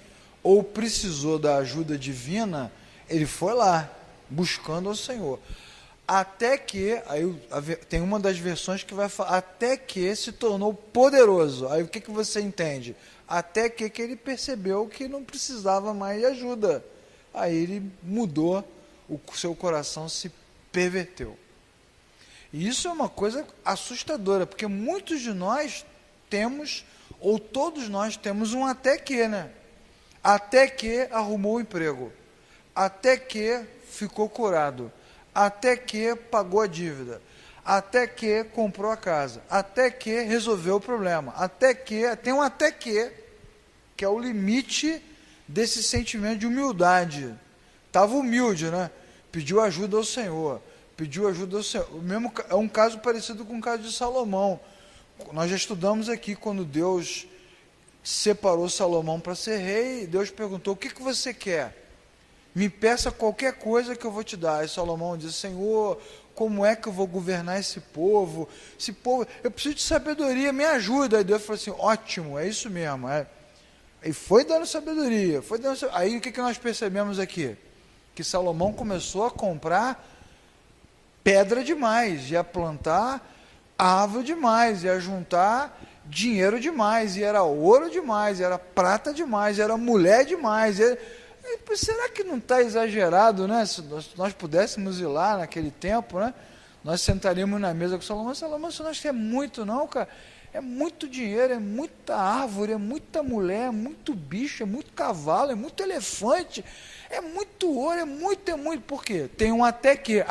ou precisou da ajuda divina, ele foi lá, buscando ao Senhor. Até que, aí tem uma das versões que vai falar, até que se tornou poderoso. Aí o que você entende? Até que ele percebeu que não precisava mais de ajuda. Aí ele mudou, o seu coração se perverteu. E isso é uma coisa assustadora, porque muitos de nós temos, ou todos nós temos um até que, né? Até que arrumou o emprego, até que ficou curado, até que pagou a dívida, até que comprou a casa, até que resolveu o problema, até que, tem um até que é o limite desse sentimento de humildade. Estava humilde, né? Pediu ajuda ao Senhor, pediu ajuda ao Senhor. O mesmo, é um caso parecido com o caso de Salomão. Nós já estudamos aqui quando Deus separou Salomão para ser rei, Deus perguntou, o que você quer? Me peça qualquer coisa que eu vou te dar. E Salomão disse, Senhor, como é que eu vou governar esse povo? Esse povo, eu preciso de sabedoria, me ajuda. Aí Deus falou assim, ótimo, é isso mesmo. E foi dando sabedoria, foi dando sabedoria. Aí o que nós percebemos aqui? Que Salomão começou a comprar pedra demais, ia plantar árvore demais, ia juntar dinheiro demais, e era ouro demais, era prata demais, era mulher demais. Será que não está exagerado, né? Se nós pudéssemos ir lá naquele tempo, né? Nós sentaríamos na mesa com Salomão, isso não acho que é muito não, cara. É muito dinheiro, é muita árvore, é muita mulher, é muito bicho, é muito cavalo, é muito elefante, é muito ouro, é muito. Por quê? Tem um até que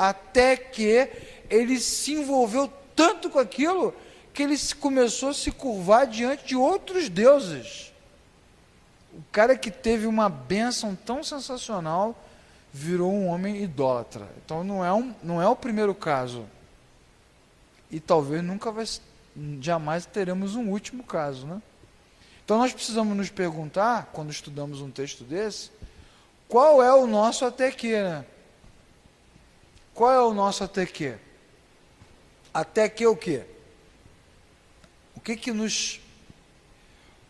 ele se envolveu tanto com aquilo, que ele começou a se curvar diante de outros deuses. O cara que teve uma bênção tão sensacional, virou um homem idólatra. Então não é o primeiro caso. E talvez jamais teremos um último caso, né? Então nós precisamos nos perguntar, quando estudamos um texto desse, qual é o nosso até que, né? Qual é o nosso até que? Até que o quê?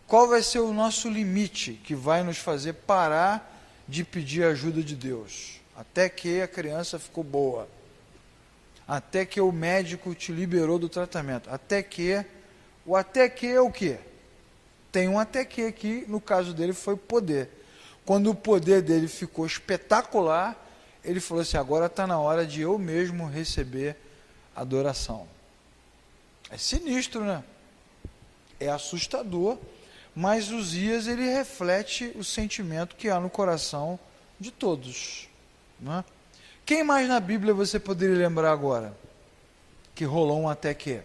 Qual vai ser o nosso limite que vai nos fazer parar de pedir a ajuda de Deus? Até que a criança ficou boa. Até que o médico te liberou do tratamento. Até que é o quê? Tem um até que aqui, no caso dele foi o poder. Quando o poder dele ficou espetacular, ele falou assim, agora está na hora de eu mesmo receber adoração. É sinistro, né? É assustador, mas Uzias, ele reflete o sentimento que há no coração de todos, né? Quem mais na Bíblia você poderia lembrar agora? Que rolou um até que?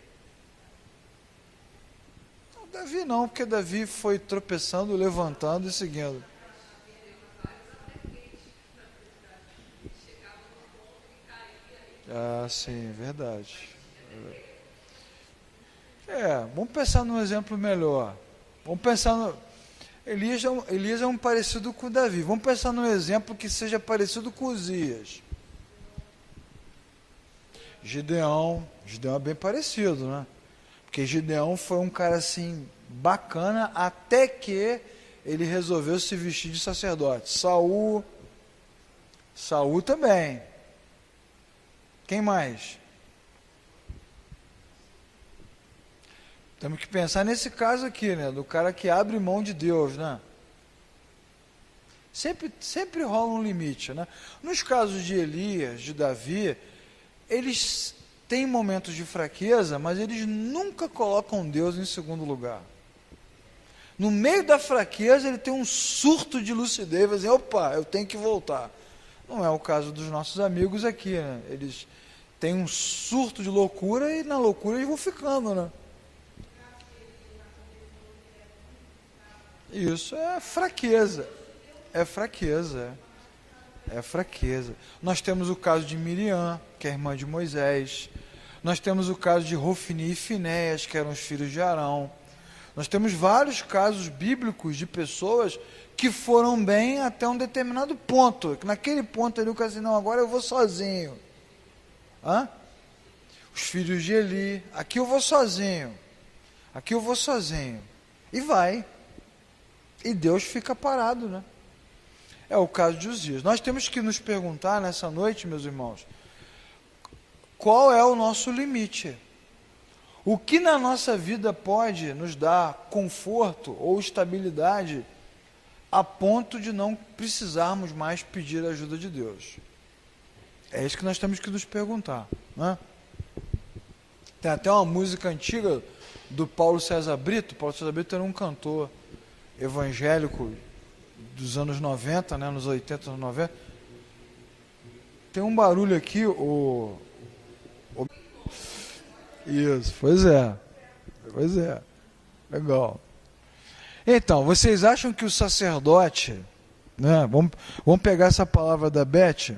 Não, Davi não, porque Davi foi tropeçando, levantando e seguindo. Ah, sim, verdade. Vamos pensar num exemplo melhor. Vamos pensar no... Elias é um parecido com Davi. Vamos pensar num exemplo que seja parecido com Uzias. Gideão é bem parecido, né? Porque Gideão foi um cara assim, bacana, até que ele resolveu se vestir de sacerdote. Saul também. Quem mais? Temos que pensar nesse caso aqui, né? Do cara que abre mão de Deus, né? Sempre rola um limite, né? Nos casos de Elias, de Davi, eles têm momentos de fraqueza, mas eles nunca colocam Deus em segundo lugar. No meio da fraqueza, ele tem um surto de lucidez, vai dizer, opa, eu tenho que voltar. Não é o caso dos nossos amigos aqui, né? Eles têm um surto de loucura e na loucura eles vão ficando, né? Isso é fraqueza. É fraqueza. É fraqueza. Nós temos o caso de Miriam, que é irmã de Moisés. Nós temos o caso de Hofni e Finéias, que eram os filhos de Arão. Nós temos vários casos bíblicos de pessoas que foram bem até um determinado ponto. Naquele ponto ali o cara disse, não, agora eu vou sozinho. Hã? Os filhos de Eli, aqui eu vou sozinho. Aqui eu vou sozinho. E vai. E Deus fica parado, né? É o caso de Uzias. Nós temos que nos perguntar nessa noite, meus irmãos, qual é o nosso limite? O que na nossa vida pode nos dar conforto ou estabilidade a ponto de não precisarmos mais pedir a ajuda de Deus? É isso que nós temos que nos perguntar, né? Tem até uma música antiga do Paulo César Brito. Paulo César Brito era um cantor evangélico dos anos 90, né, nos 80, anos 90. Tem um barulho aqui, Isso, pois é. Pois é. Legal. Então, vocês acham que o sacerdote, né, vamos pegar essa palavra da Beth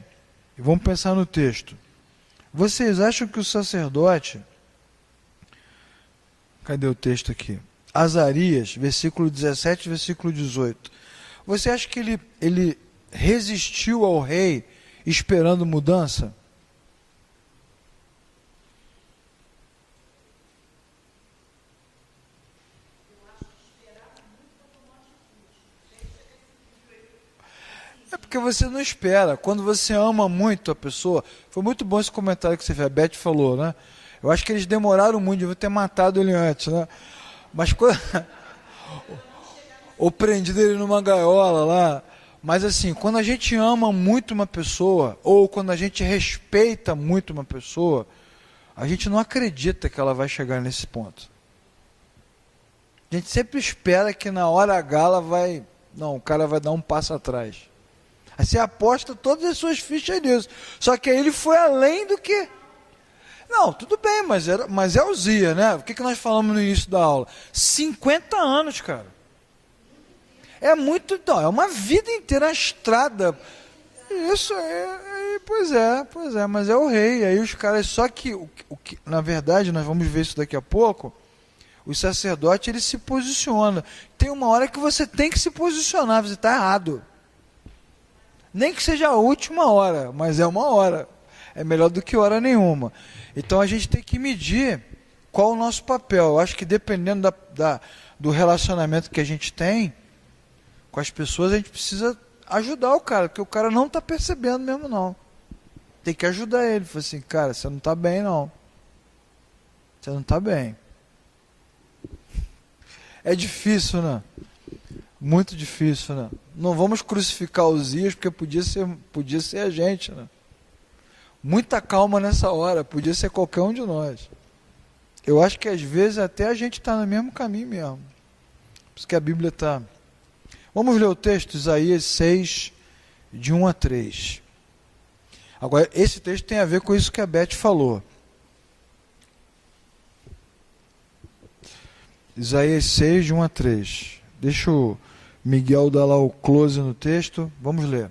e vamos pensar no texto. Vocês acham que o sacerdote, cadê o texto aqui? Azarias, versículo 17, versículo 18. Você acha que ele resistiu ao rei esperando mudança? É porque você não espera. Quando você ama muito a pessoa, foi muito bom esse comentário que você fez, a Beth falou, né? Eu acho que eles demoraram muito, deviam ter matado ele antes, né? Mas quando... ou prendido ele numa gaiola lá. Mas assim, quando a gente ama muito uma pessoa, ou quando a gente respeita muito uma pessoa, a gente não acredita que ela vai chegar nesse ponto. A gente sempre espera que na hora H ela vai... Não, o cara vai dar um passo atrás. Aí você aposta todas as suas fichas nisso. Só que aí ele foi além do que... Não, tudo bem, mas é Uzias, né? O que nós falamos no início da aula? 50 anos, cara. É muito... Não, é uma vida inteira, a estrada. Isso, pois é, mas é o rei. Aí os caras... Só que, na verdade, nós vamos ver isso daqui a pouco, o sacerdote, ele se posiciona. Tem uma hora que você tem que se posicionar, você está errado. Nem que seja a última hora, mas é uma hora. É melhor do que hora nenhuma. Então a gente tem que medir qual o nosso papel. Eu acho que dependendo do relacionamento que a gente tem com as pessoas, a gente precisa ajudar o cara, porque o cara não está percebendo mesmo não. Tem que ajudar ele. Falar assim, cara, você não está bem não. Você não está bem. É difícil, né? Muito difícil, né? Não vamos crucificar Uzias, porque podia ser a gente, né? Muita calma nessa hora, podia ser qualquer um de nós. Eu acho que às vezes até a gente está no mesmo caminho mesmo. Por isso que a Bíblia está... Vamos ler o texto, Isaías 6, de 1 a 3. Agora, esse texto tem a ver com isso que a Beth falou. Isaías 6, de 1 a 3. Deixa o Miguel dar lá o close no texto. Vamos ler.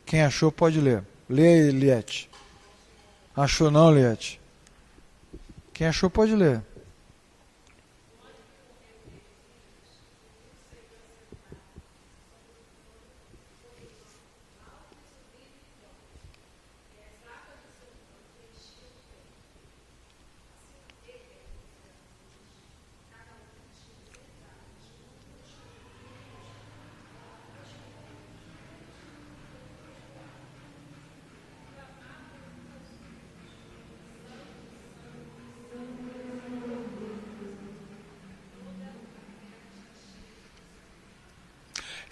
Quem achou pode ler. Lê aí, Liette. Achou não, Liette? Quem achou pode ler.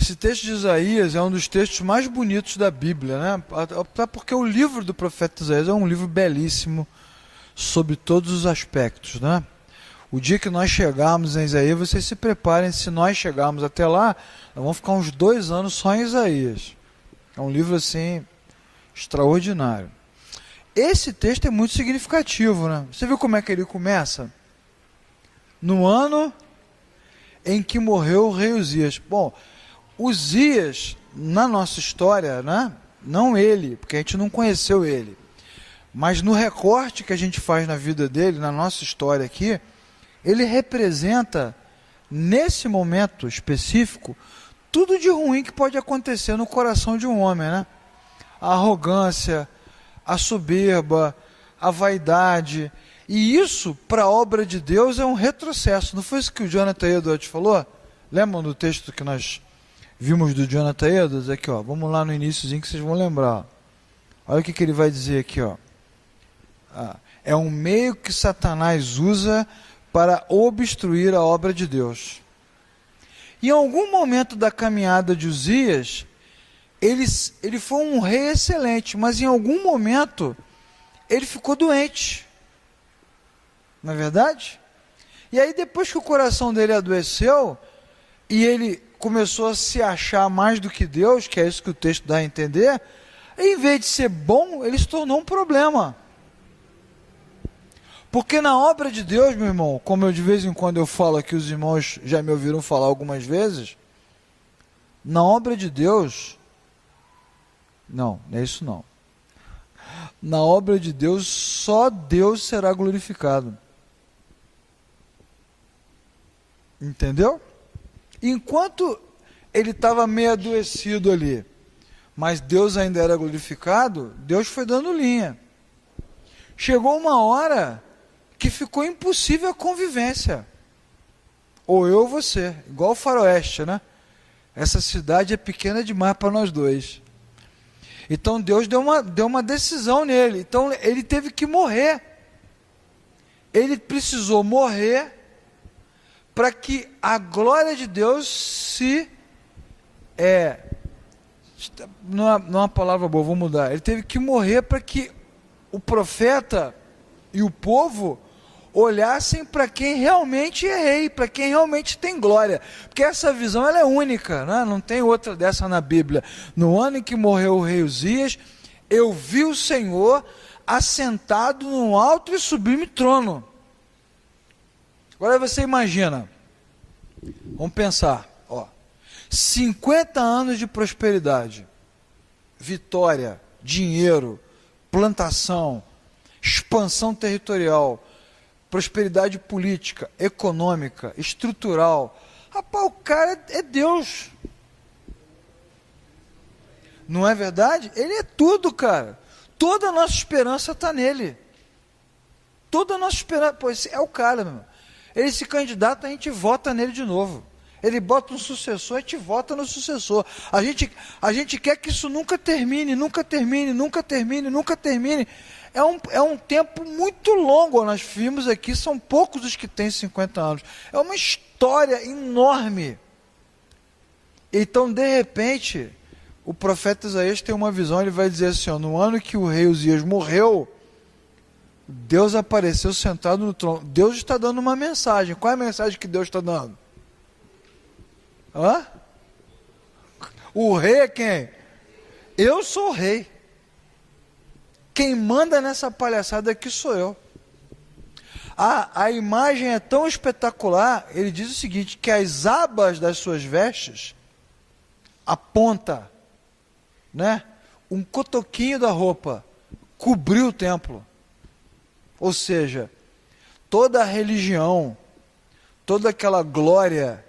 Esse texto de Isaías é um dos textos mais bonitos da Bíblia, né? Até porque o livro do profeta Isaías é um livro belíssimo sobre todos os aspectos, né? O dia que nós chegarmos em Isaías, vocês se preparem, se nós chegarmos até lá, nós vamos ficar uns 2 anos só em Isaías. É um livro assim, extraordinário. Esse texto é muito significativo, né? Você viu como é que ele começa? No ano em que morreu o rei Uzias. Bom, Uzias, na nossa história, né? Não ele, porque a gente não conheceu ele, mas no recorte que a gente faz na vida dele, na nossa história aqui, ele representa, nesse momento específico, tudo de ruim que pode acontecer no coração de um homem, né? A arrogância, a soberba, a vaidade. E isso, para a obra de Deus, é um retrocesso. Não foi isso que o Jonathan Edwards falou? Lembram do texto que nós vimos do Jonathan Edwards? Aqui, ó, vamos lá no iniciozinho que vocês vão lembrar. Olha o que ele vai dizer aqui, ó. É um meio que Satanás usa para obstruir a obra de Deus. Em algum momento da caminhada de Uzias, ele foi um rei excelente, mas em algum momento ele ficou doente. Não é verdade? E aí depois que o coração dele adoeceu, e ele começou a se achar mais do que Deus, que é isso que o texto dá a entender, em vez de ser bom, ele se tornou um problema. Porque na obra de Deus, meu irmão, como eu de vez em quando eu falo aqui, os irmãos já me ouviram falar algumas vezes, na obra de Deus, não é isso não. Na obra de Deus, só Deus será glorificado. Entendeu? Enquanto ele estava meio adoecido ali, mas Deus ainda era glorificado, Deus foi dando linha. Chegou uma hora que ficou impossível a convivência. Ou eu ou você, igual o faroeste, né? Essa cidade é pequena demais para nós dois. Então Deus deu uma decisão nele. Então ele teve que morrer. Ele precisou morrer para que a glória de Deus se... não é uma palavra boa, vou mudar. Ele teve que morrer para que o profeta e o povo olhassem para quem realmente é rei, para quem realmente tem glória. Porque essa visão ela é única, né? Não tem outra dessa na Bíblia. No ano em que morreu o rei Uzias, eu vi o Senhor assentado num alto e sublime trono. Agora você imagina, vamos pensar, 50 anos de prosperidade, vitória, dinheiro, plantação, expansão territorial, prosperidade política, econômica, estrutural. Rapaz, o cara é Deus. Não é verdade? Ele é tudo, cara. Toda a nossa esperança está nele. Toda a nossa esperança... Pô, esse é o cara, meu irmão. Ele se candidata, a gente vota nele de novo. Ele bota um sucessor, a gente vota no sucessor. A gente quer que isso nunca termine, nunca termine, nunca termine, nunca termine. É um tempo muito longo, nós vimos aqui, são poucos os que têm 50 anos. É uma história enorme. Então, de repente, o profeta Isaías tem uma visão, ele vai dizer assim, no ano que o rei Uzias morreu, Deus apareceu sentado no trono. Deus está dando uma mensagem. Qual é a mensagem que Deus está dando? O rei é quem? Eu sou o rei. Quem manda nessa palhaçada aqui sou eu. A imagem é tão espetacular, ele diz o seguinte, que as abas das suas vestes, a ponta, né, um cotoquinho da roupa, cobriu o templo. Ou seja, toda a religião, toda aquela glória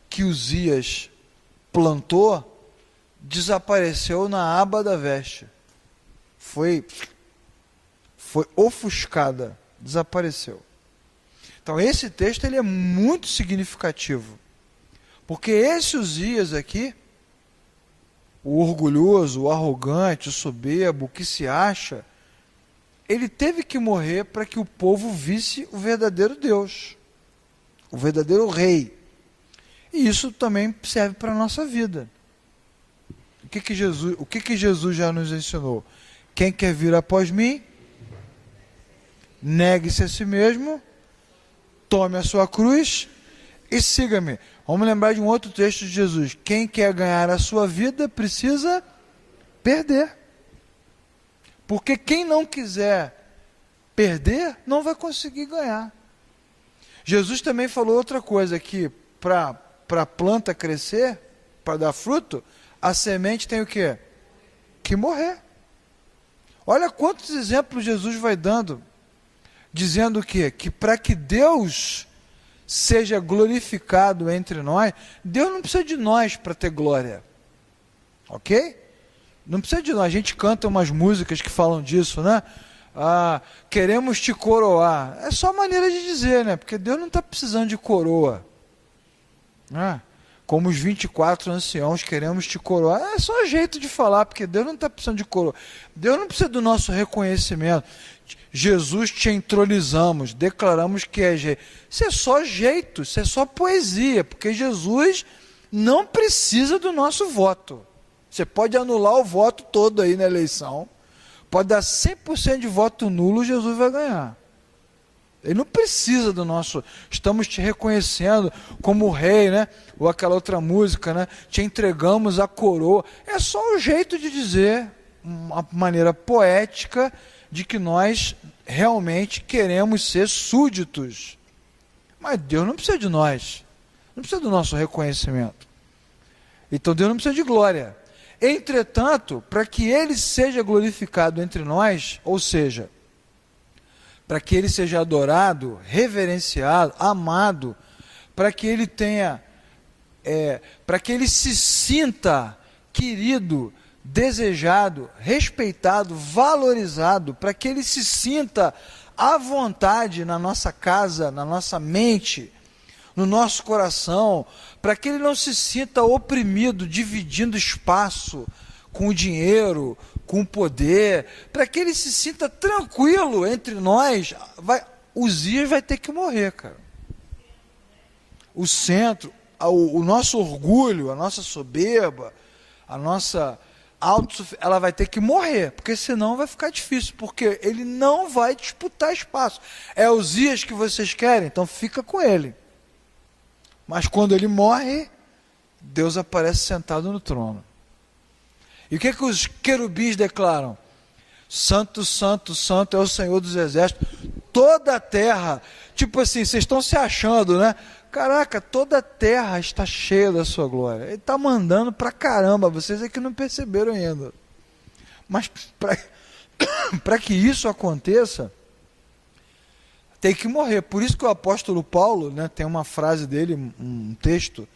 que Uzias plantou, desapareceu na aba da veste. Foi ofuscada, desapareceu. Então esse texto ele é muito significativo, porque esse Uzias aqui, o orgulhoso, o arrogante, o soberbo, o que se acha, ele teve que morrer para que o povo visse o verdadeiro Deus, o verdadeiro rei. E isso também serve para a nossa vida. O que Jesus já nos ensinou? Quem quer vir após mim, negue-se a si mesmo, tome a sua cruz e siga-me. Vamos lembrar de um outro texto de Jesus. Quem quer ganhar a sua vida precisa perder. Porque quem não quiser perder, não vai conseguir ganhar. Jesus também falou outra coisa, que para a planta crescer, para dar fruto, a semente tem o quê? Que morrer. Olha quantos exemplos Jesus vai dando, dizendo o quê? Que para que Deus seja glorificado entre nós, Deus não precisa de nós para ter glória. Ok? Não precisa de nós. A gente canta umas músicas que falam disso, né? Queremos te coroar. É só maneira de dizer, né? Porque Deus não está precisando de coroa. Como os 24 anciãos, queremos te coroar. É só jeito de falar, porque Deus não está precisando de coroa. Deus não precisa do nosso reconhecimento. Jesus te entronizamos, declaramos que é jeito. Isso é só jeito, isso é só poesia, porque Jesus não precisa do nosso voto. Você pode anular o voto todo aí na eleição, pode dar 100% de voto nulo, Jesus vai ganhar. Ele não precisa do nosso, estamos te reconhecendo como rei, né? Ou aquela outra música, né? Te entregamos a coroa. É só um jeito de dizer, uma maneira poética, de que nós realmente queremos ser súditos. Mas Deus não precisa de nós, não precisa do nosso reconhecimento. Então Deus não precisa de glória. Entretanto, para que Ele seja glorificado entre nós, ou seja, para que Ele seja adorado, reverenciado, amado, para que Ele tenha, para que Ele se sinta querido, desejado, respeitado, valorizado, para que Ele se sinta à vontade na nossa casa, na nossa mente, no nosso coração, para que Ele não se sinta oprimido, dividindo espaço com o dinheiro, com o poder, para que Ele se sinta tranquilo entre nós. Uzias vai ter que morrer, cara. O centro, o nosso orgulho, a nossa soberba, a nossa ela vai ter que morrer, porque senão vai ficar difícil, porque ele não vai disputar espaço. É Uzias que vocês querem? Então fica com ele. Mas quando ele morre, Deus aparece sentado no trono. E o que os querubins declaram? Santo, santo, santo é o Senhor dos exércitos. Toda a terra, tipo assim, vocês estão se achando, né? Caraca, toda a terra está cheia da sua glória. Ele está mandando pra caramba, vocês é que não perceberam ainda. Mas para que isso aconteça, tem que morrer. Por isso que o apóstolo Paulo, né, tem uma frase dele, um texto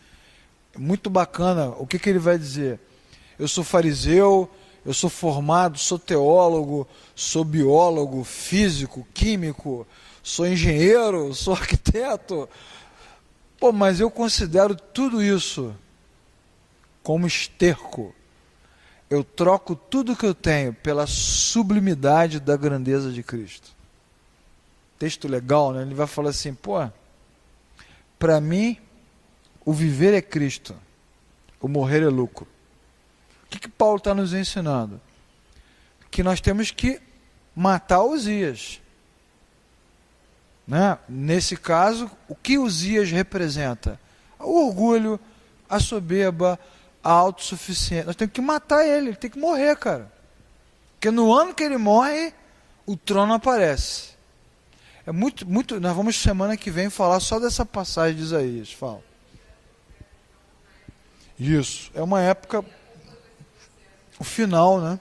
muito bacana. O que ele vai dizer? Eu sou fariseu, eu sou formado, sou teólogo, sou biólogo, físico, químico, sou engenheiro, sou arquiteto. Pô, mas eu considero tudo isso como esterco. Eu troco tudo que eu tenho pela sublimidade da grandeza de Cristo. Texto legal, né? Ele vai falar assim, pô, para mim, o viver é Cristo, o morrer é lucro. O que Paulo está nos ensinando? Que nós temos que matar Uzias. Né? Nesse caso, o que Uzias representa? O orgulho, a soberba, a autossuficiência. Nós temos que matar ele tem que morrer, cara. Porque no ano que ele morre, o trono aparece. É muito. Nós vamos semana que vem falar só dessa passagem de Isaías. Fala. Isso. É uma época. O final, né?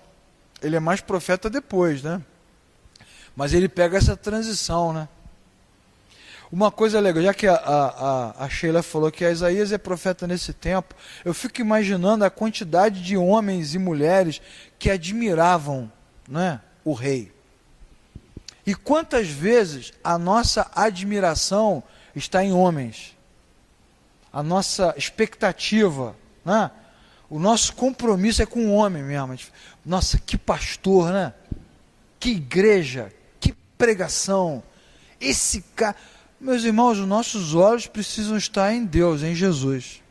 Ele é mais profeta depois, né? Mas ele pega essa transição, né? Uma coisa legal, já que a Sheila falou que a Isaías é profeta nesse tempo, eu fico imaginando a quantidade de homens e mulheres que admiravam, né, o rei. E quantas vezes a nossa admiração está em homens, a nossa expectativa, né? O nosso compromisso é com o homem mesmo. Nossa, que pastor, né? Que igreja, que pregação. Esse cara... Meus irmãos, os nossos olhos precisam estar em Deus, em Jesus.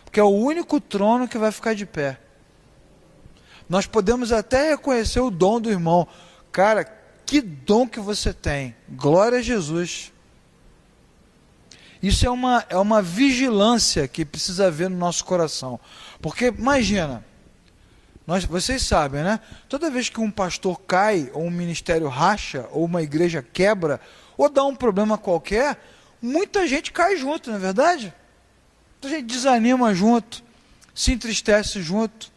Porque é o único trono que vai ficar de pé. Nós podemos até reconhecer o dom do irmão. Cara, que dom que você tem. Glória a Jesus. Isso é uma vigilância que precisa haver no nosso coração. Porque, imagina, vocês sabem, né? Toda vez que um pastor cai, ou um ministério racha, ou uma igreja quebra, ou dá um problema qualquer, muita gente cai junto, não é verdade? Muita gente desanima junto, se entristece junto,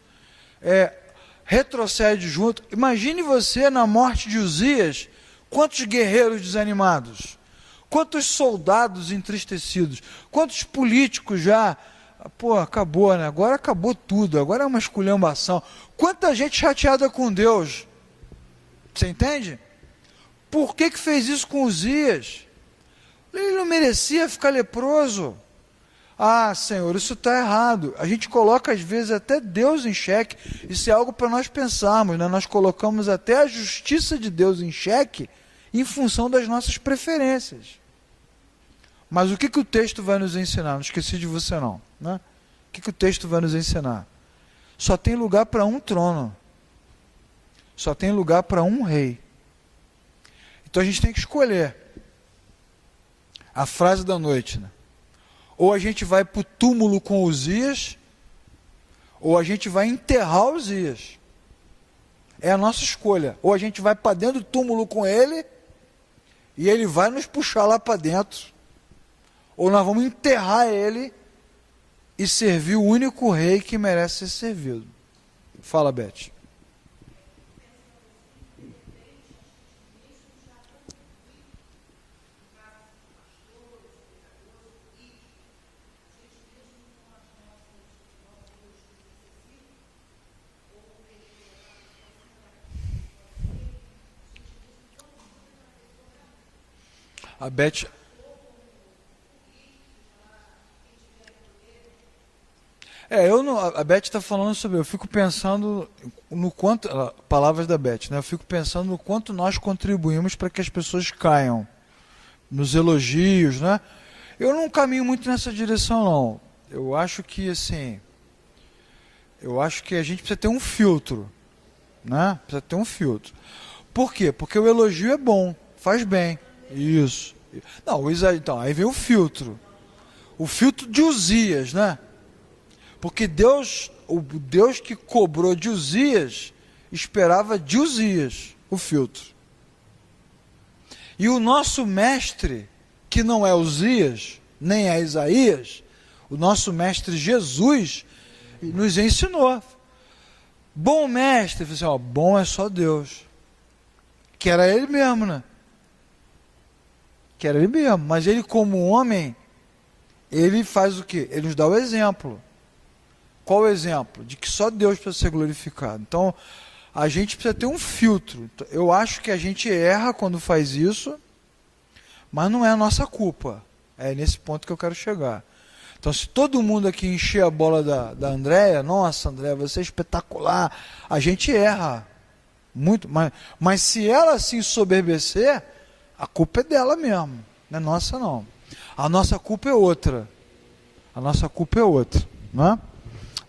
retrocede junto. Imagine você na morte de Uzias, quantos guerreiros desanimados, quantos soldados entristecidos, quantos políticos já, pô, acabou, né? Agora acabou tudo, agora é uma esculhambação. Quanta gente chateada com Deus, você entende? Por que fez isso com Uzias? Ele não merecia ficar leproso. Ah, Senhor, isso está errado. A gente coloca às vezes até Deus em xeque. Isso é algo para nós pensarmos, né? Nós colocamos até a justiça de Deus em xeque em função das nossas preferências. Mas o que o texto vai nos ensinar? Não esqueci de você não, né? O que o texto vai nos ensinar? Só tem lugar para um trono. Só tem lugar para um rei. Então a gente tem que escolher. A frase da noite, né? Ou a gente vai para o túmulo com Uzias, ou a gente vai enterrar Uzias. É a nossa escolha. Ou a gente vai para dentro do túmulo com ele, e ele vai nos puxar lá para dentro, ou nós vamos enterrar ele e servir o único rei que merece ser servido. Fala, Beth. A Beth... a Beth está falando sobre... Eu fico pensando no quanto... Palavras da Beth, né? Eu fico pensando no quanto nós contribuímos para que as pessoas caiam. Nos elogios, né? Eu não caminho muito nessa direção, não. Eu acho que, assim... Eu acho que a gente precisa ter um filtro. Né? Precisa ter um filtro. Por quê? Porque o elogio é bom. Faz bem. Isso. Não, então, aí vem o filtro. O filtro de Uzias, né? Porque o Deus que cobrou de Uzias, esperava de Uzias o filtro. E o nosso mestre, que não é Uzias, nem é Isaías, o nosso mestre Jesus, nos ensinou. Bom mestre, assim, ó, bom é só Deus. Que era ele mesmo, né? Que era ele mesmo, mas ele como homem, ele faz o quê? Ele nos dá o exemplo. Qual o exemplo? De que só Deus precisa ser glorificado. Então, a gente precisa ter um filtro. Eu acho que a gente erra quando faz isso, mas não é a nossa culpa. É nesse ponto que eu quero chegar. Então, se todo mundo aqui encher a bola da Andréia, nossa, Andréia, você é espetacular, a gente erra. Muito, mas se ela se ensoberbecer, a culpa é dela mesmo, não é nossa não. A nossa culpa é outra. A nossa culpa é outra, não é?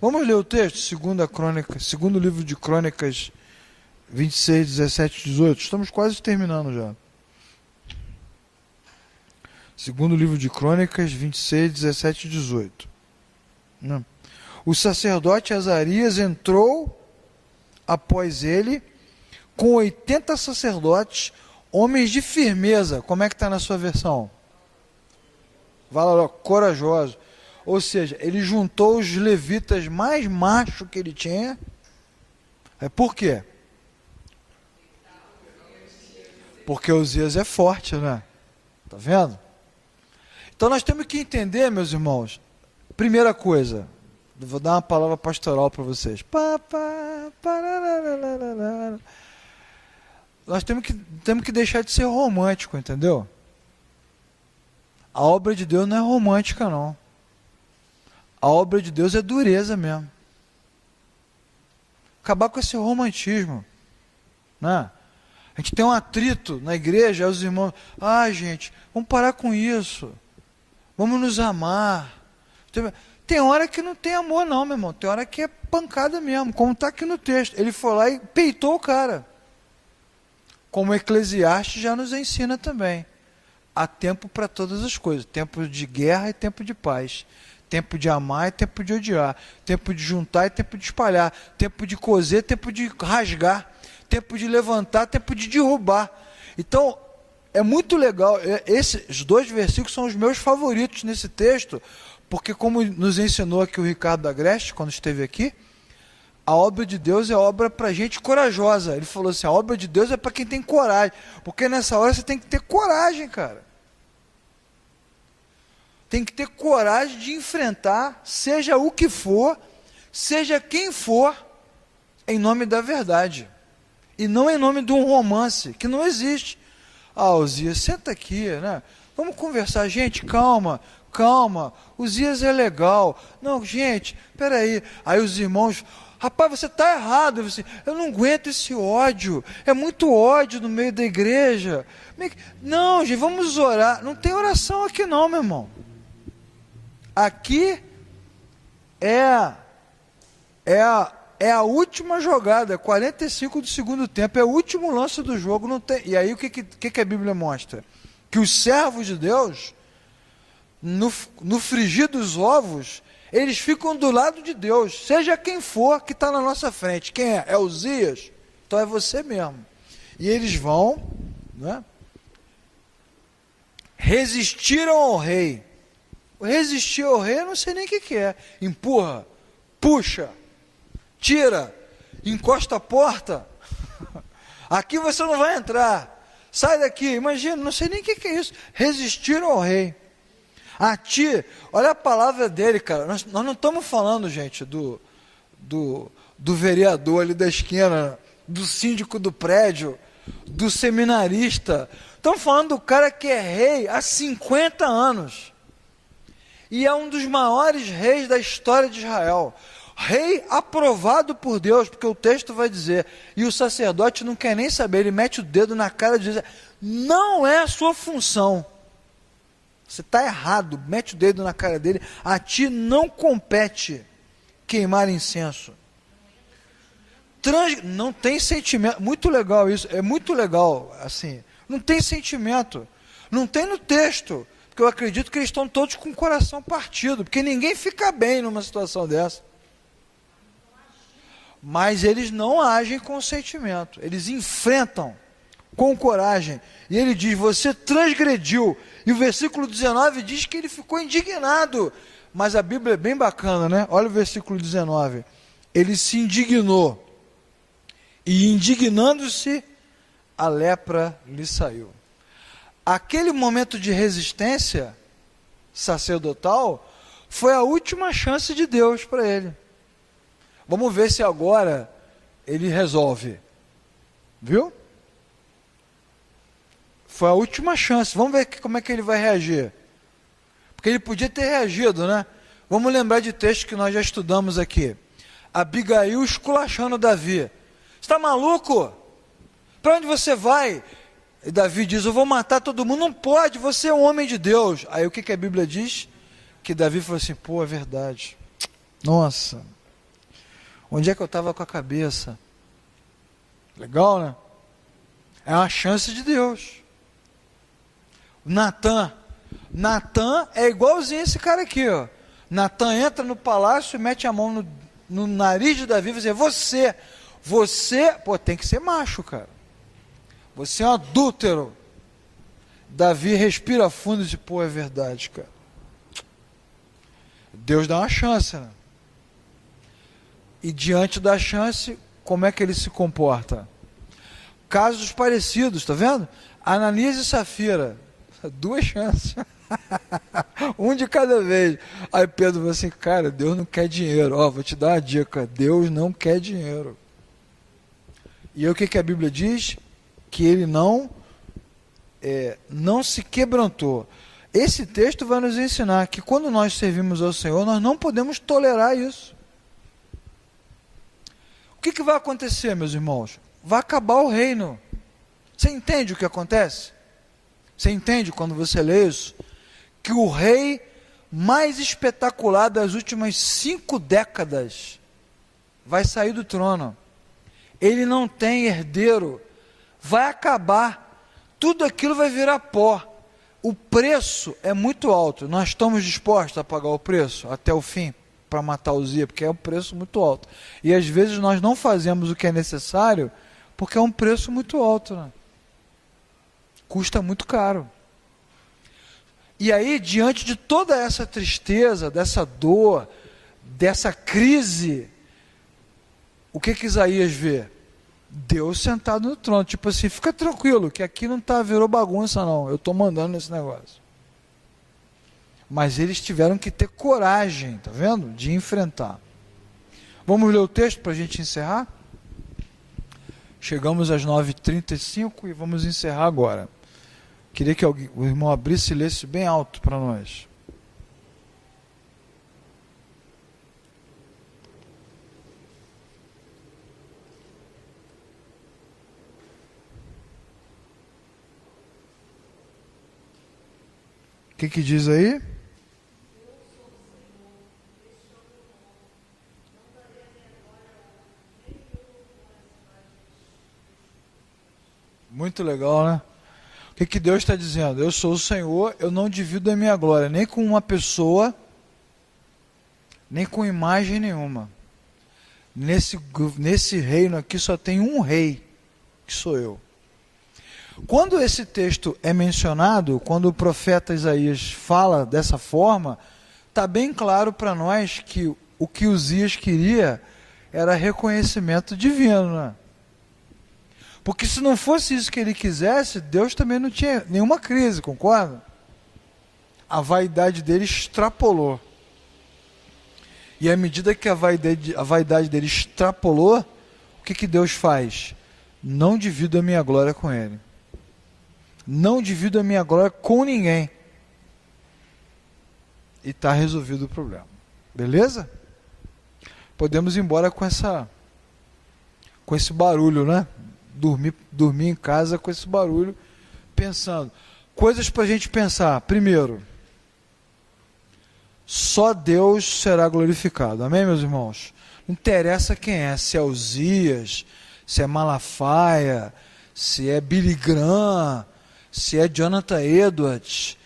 Vamos ler o texto, segundo livro de Crônicas 26, 17 e 18. Estamos quase terminando já. Segundo livro de Crônicas 26, 17 e 18. Não. O sacerdote Azarias entrou após ele com 80 sacerdotes, homens de firmeza. Como é que está na sua versão? Corajoso. Ou seja, ele juntou os levitas mais machos que ele tinha. Por quê? Porque Uzias é forte, né? Tá vendo? Então nós temos que entender, meus irmãos. Primeira coisa, vou dar uma palavra pastoral para vocês. Nós temos que deixar de ser romântico, entendeu? A obra de Deus não é romântica, não. A obra de Deus é dureza mesmo. Acabar com esse romantismo, né? A gente tem um atrito na igreja, os irmãos, gente, vamos parar com isso. Vamos nos amar. Tem hora que não tem amor não, meu irmão. Tem hora que é pancada mesmo, como está aqui no texto. Ele foi lá e peitou o cara. Como o Eclesiastes já nos ensina também. há tempo para todas as coisas, tempo de guerra e tempo de paz, tempo de amar e tempo de odiar, tempo de juntar e tempo de espalhar, tempo de coser, tempo de rasgar, tempo de levantar, tempo de derrubar. Então, é muito legal, esses 2 versículos são os meus favoritos nesse texto, porque como nos ensinou aqui o Ricardo Agreste, quando esteve aqui, a obra de Deus é obra para gente corajosa. Ele falou assim, a obra de Deus é para quem tem coragem, porque nessa hora você tem que ter coragem, cara. Tem que ter coragem de enfrentar, seja o que for, seja quem for, em nome da verdade. E não em nome de um romance, que não existe. Ah, Uzias, senta aqui, né? Vamos conversar. Gente, calma, calma. Uzias é legal. Não, gente, peraí. Aí os irmãos, rapaz, você está errado. Eu não aguento esse ódio. É muito ódio no meio da igreja. Não, gente, vamos orar. Não tem oração aqui não, meu irmão. Aqui é a última jogada, 45 do segundo tempo, é o último lance do jogo. Não tem, e aí o que a Bíblia mostra? Que os servos de Deus, no frigir dos ovos, eles ficam do lado de Deus, seja quem for que está na nossa frente. Quem é? É Uzias? Então é você mesmo. E eles vão, né, resistiram ao rei. Resistir ao rei, eu não sei nem o que é. Empurra, puxa, tira, encosta a porta. Aqui você não vai entrar. Sai daqui. Imagina, não sei nem o que é isso. Resistiram ao rei. A ti, olha a palavra dele, cara. Nós não estamos falando, gente, do vereador ali da esquina, do síndico do prédio, do seminarista. Estamos falando do cara que é rei há 50 anos. E é um dos maiores reis da história de Israel. Rei aprovado por Deus, porque o texto vai dizer, e o sacerdote não quer nem saber, ele mete o dedo na cara e diz, não é a sua função. Você está errado, mete o dedo na cara dele, a ti não compete queimar incenso. Não tem sentimento, muito legal isso, é muito legal, assim, não tem sentimento, não tem no texto, porque eu acredito que eles estão todos com o coração partido, porque ninguém fica bem numa situação dessa. Mas eles não agem com sentimento, eles enfrentam com coragem. E ele diz, você transgrediu. E o versículo 19 diz que ele ficou indignado. Mas a Bíblia é bem bacana, né? Olha o versículo 19. Ele se indignou. E indignando-se, a lepra lhe saiu. Aquele momento de resistência sacerdotal foi a última chance de Deus para ele. Vamos ver se agora ele resolve. Viu? Foi a última chance. Vamos ver como é que ele vai reagir. Porque ele podia ter reagido, né? Vamos lembrar de texto que nós já estudamos aqui. Abigail esculachando Davi. Você está maluco? Para onde você vai? E Davi diz, eu vou matar todo mundo. Não pode, você é um homem de Deus. Aí o que a Bíblia diz? Que Davi falou assim, pô, é verdade. Nossa, onde é que eu estava com a cabeça? Legal, né? É uma chance de Deus. Natan é igualzinho esse cara aqui, ó. Natan entra no palácio e mete a mão no nariz de Davi e diz, você, pô, tem que ser macho, cara. Você é um adúltero. Davi respira fundo e diz, pô, é verdade, cara. Deus dá uma chance, né? E diante da chance, como é que ele se comporta? Casos parecidos, tá vendo? Ananias e Safira, 2 chances. Um de cada vez. Aí Pedro falou assim, cara, Deus não quer dinheiro. Ó, vou te dar uma dica, Deus não quer dinheiro. E aí o que a Bíblia diz? Que ele não se quebrantou. Esse texto vai nos ensinar que quando nós servimos ao Senhor, nós não podemos tolerar isso. O que vai acontecer, meus irmãos? Vai acabar o reino. Você entende o que acontece? Você entende quando você lê isso? Que o rei mais espetacular das últimas 5 décadas vai sair do trono. Ele não tem herdeiro. Vai acabar. Tudo aquilo vai virar pó. o preço é muito alto. Nós estamos dispostos a pagar o preço até o fim para matar Uzias, porque é um preço muito alto. E às vezes nós não fazemos o que é necessário porque é um preço muito alto, né? Custa muito caro. E aí, diante de toda essa tristeza, dessa dor, dessa crise, o que Isaías vê? Deus sentado no trono, tipo assim, fica tranquilo, que aqui não virou bagunça não, eu estou mandando nesse negócio. Mas eles tiveram que ter coragem, tá vendo? De enfrentar. Vamos ler o texto para a gente encerrar? Chegamos às 9h35 e vamos encerrar agora. Queria que o irmão abrisse e lesse bem alto para nós. O que diz aí? Muito legal, né? O que Deus está dizendo? Eu sou o Senhor, eu não divido a minha glória, nem com uma pessoa, nem com imagem nenhuma. Nesse reino aqui só tem um rei, que sou eu. Quando esse texto é mencionado, quando o profeta Isaías fala dessa forma, está bem claro para nós que o que Uzias queria era reconhecimento divino, né? Porque se não fosse isso que ele quisesse, Deus também não tinha nenhuma crise, concorda? A vaidade dele extrapolou. E à medida que a vaidade dele extrapolou, o que Deus faz? Não divido a minha glória com ele. Não divido a minha glória com ninguém. E está resolvido o problema. Beleza? Podemos ir embora com esse barulho, né? Dormir em casa com esse barulho, pensando. Coisas para a gente pensar. Primeiro, só Deus será glorificado. Amém, meus irmãos? Não interessa quem é, se é Uzias, se é Malafaia, se é Billy Graham, se é Jonathan Edwards.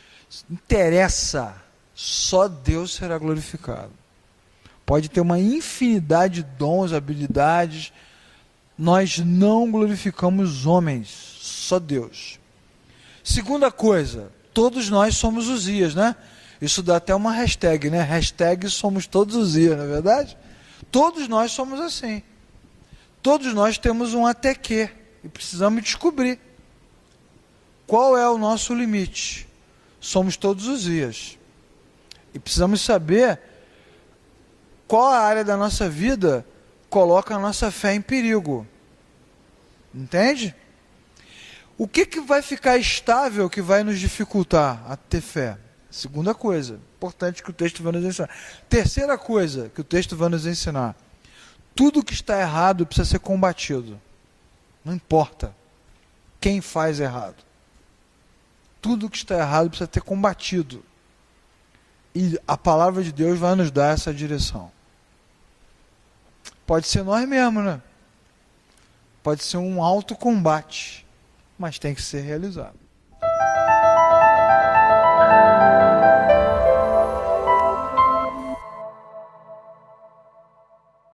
Não interessa. Só Deus será glorificado. Pode ter uma infinidade de dons, habilidades. Nós não glorificamos homens, só Deus. Segunda coisa, todos nós somos Uzias, né? Isso dá até uma hashtag, né? Hashtag somos todos Uzias, não é verdade? Todos nós somos assim. Todos nós temos um até que e precisamos descobrir qual é o nosso limite. Somos todos Uzias. E precisamos saber qual a área da nossa vida coloca a nossa fé em perigo. Entende? O que vai ficar estável que vai nos dificultar a ter fé? Segunda coisa, importante que o texto vai nos ensinar. Terceira coisa que o texto vai nos ensinar. Tudo que está errado precisa ser combatido. Não importa quem faz errado. Tudo que está errado precisa ser combatido. E a palavra de Deus vai nos dar essa direção. Pode ser nós mesmos, né? Pode ser um autocombate, mas tem que ser realizado.